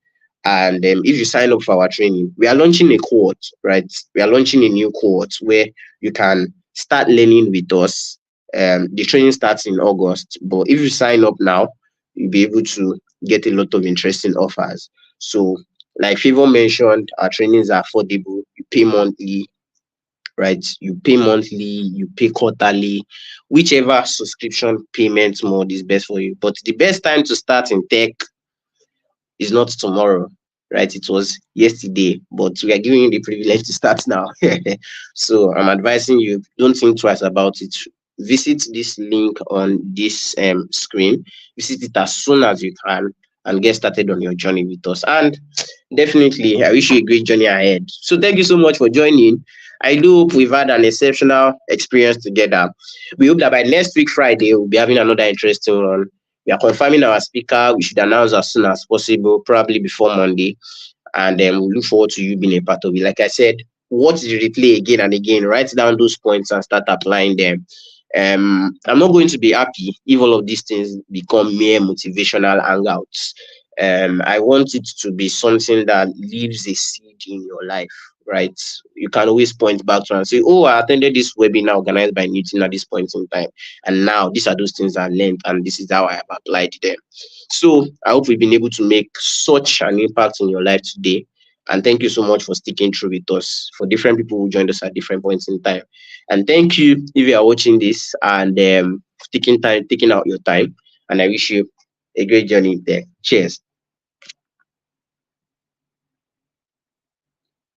And if you sign up for our training, we are launching a cohort, right? We are launching a new cohort where you can start learning with us. The training starts in August, but if you sign up now, you'll be able to get a lot of interesting offers. So, like Favor mentioned, our trainings are affordable. You pay monthly, right? You pay monthly, you pay quarterly, whichever subscription payment mode is best for you. But the best time to start in tech is not tomorrow, right? It was yesterday, but we are giving you the privilege to start now. So I'm advising you, don't think twice about it. Visit this link on this screen. Visit it as soon as you can, and get started on your journey with us. And definitely, I wish you a great journey ahead. So thank you so much for joining. I do hope we've had an exceptional experience together. We hope that by next week, Friday, we'll be having another interesting one. We are confirming our speaker. We should announce as soon as possible, probably before Monday. And we look forward to you being a part of it. Like I said, watch the replay again and again. Write down those points and start applying them. I'm not going to be happy if all of these things become mere motivational hangouts. I want it to be something that leaves a seed in your life, right? You can always point back to and say, "Oh, I attended this webinar organized by Newton at this point in time, and now these are those things I learned, and this is how I have applied them." So I hope we've been able to make such an impact in your life today. And thank you so much for sticking through with us, for different people who joined us at different points in time. And thank you if you are watching this and taking out your time. And I wish you a great journey there. Cheers.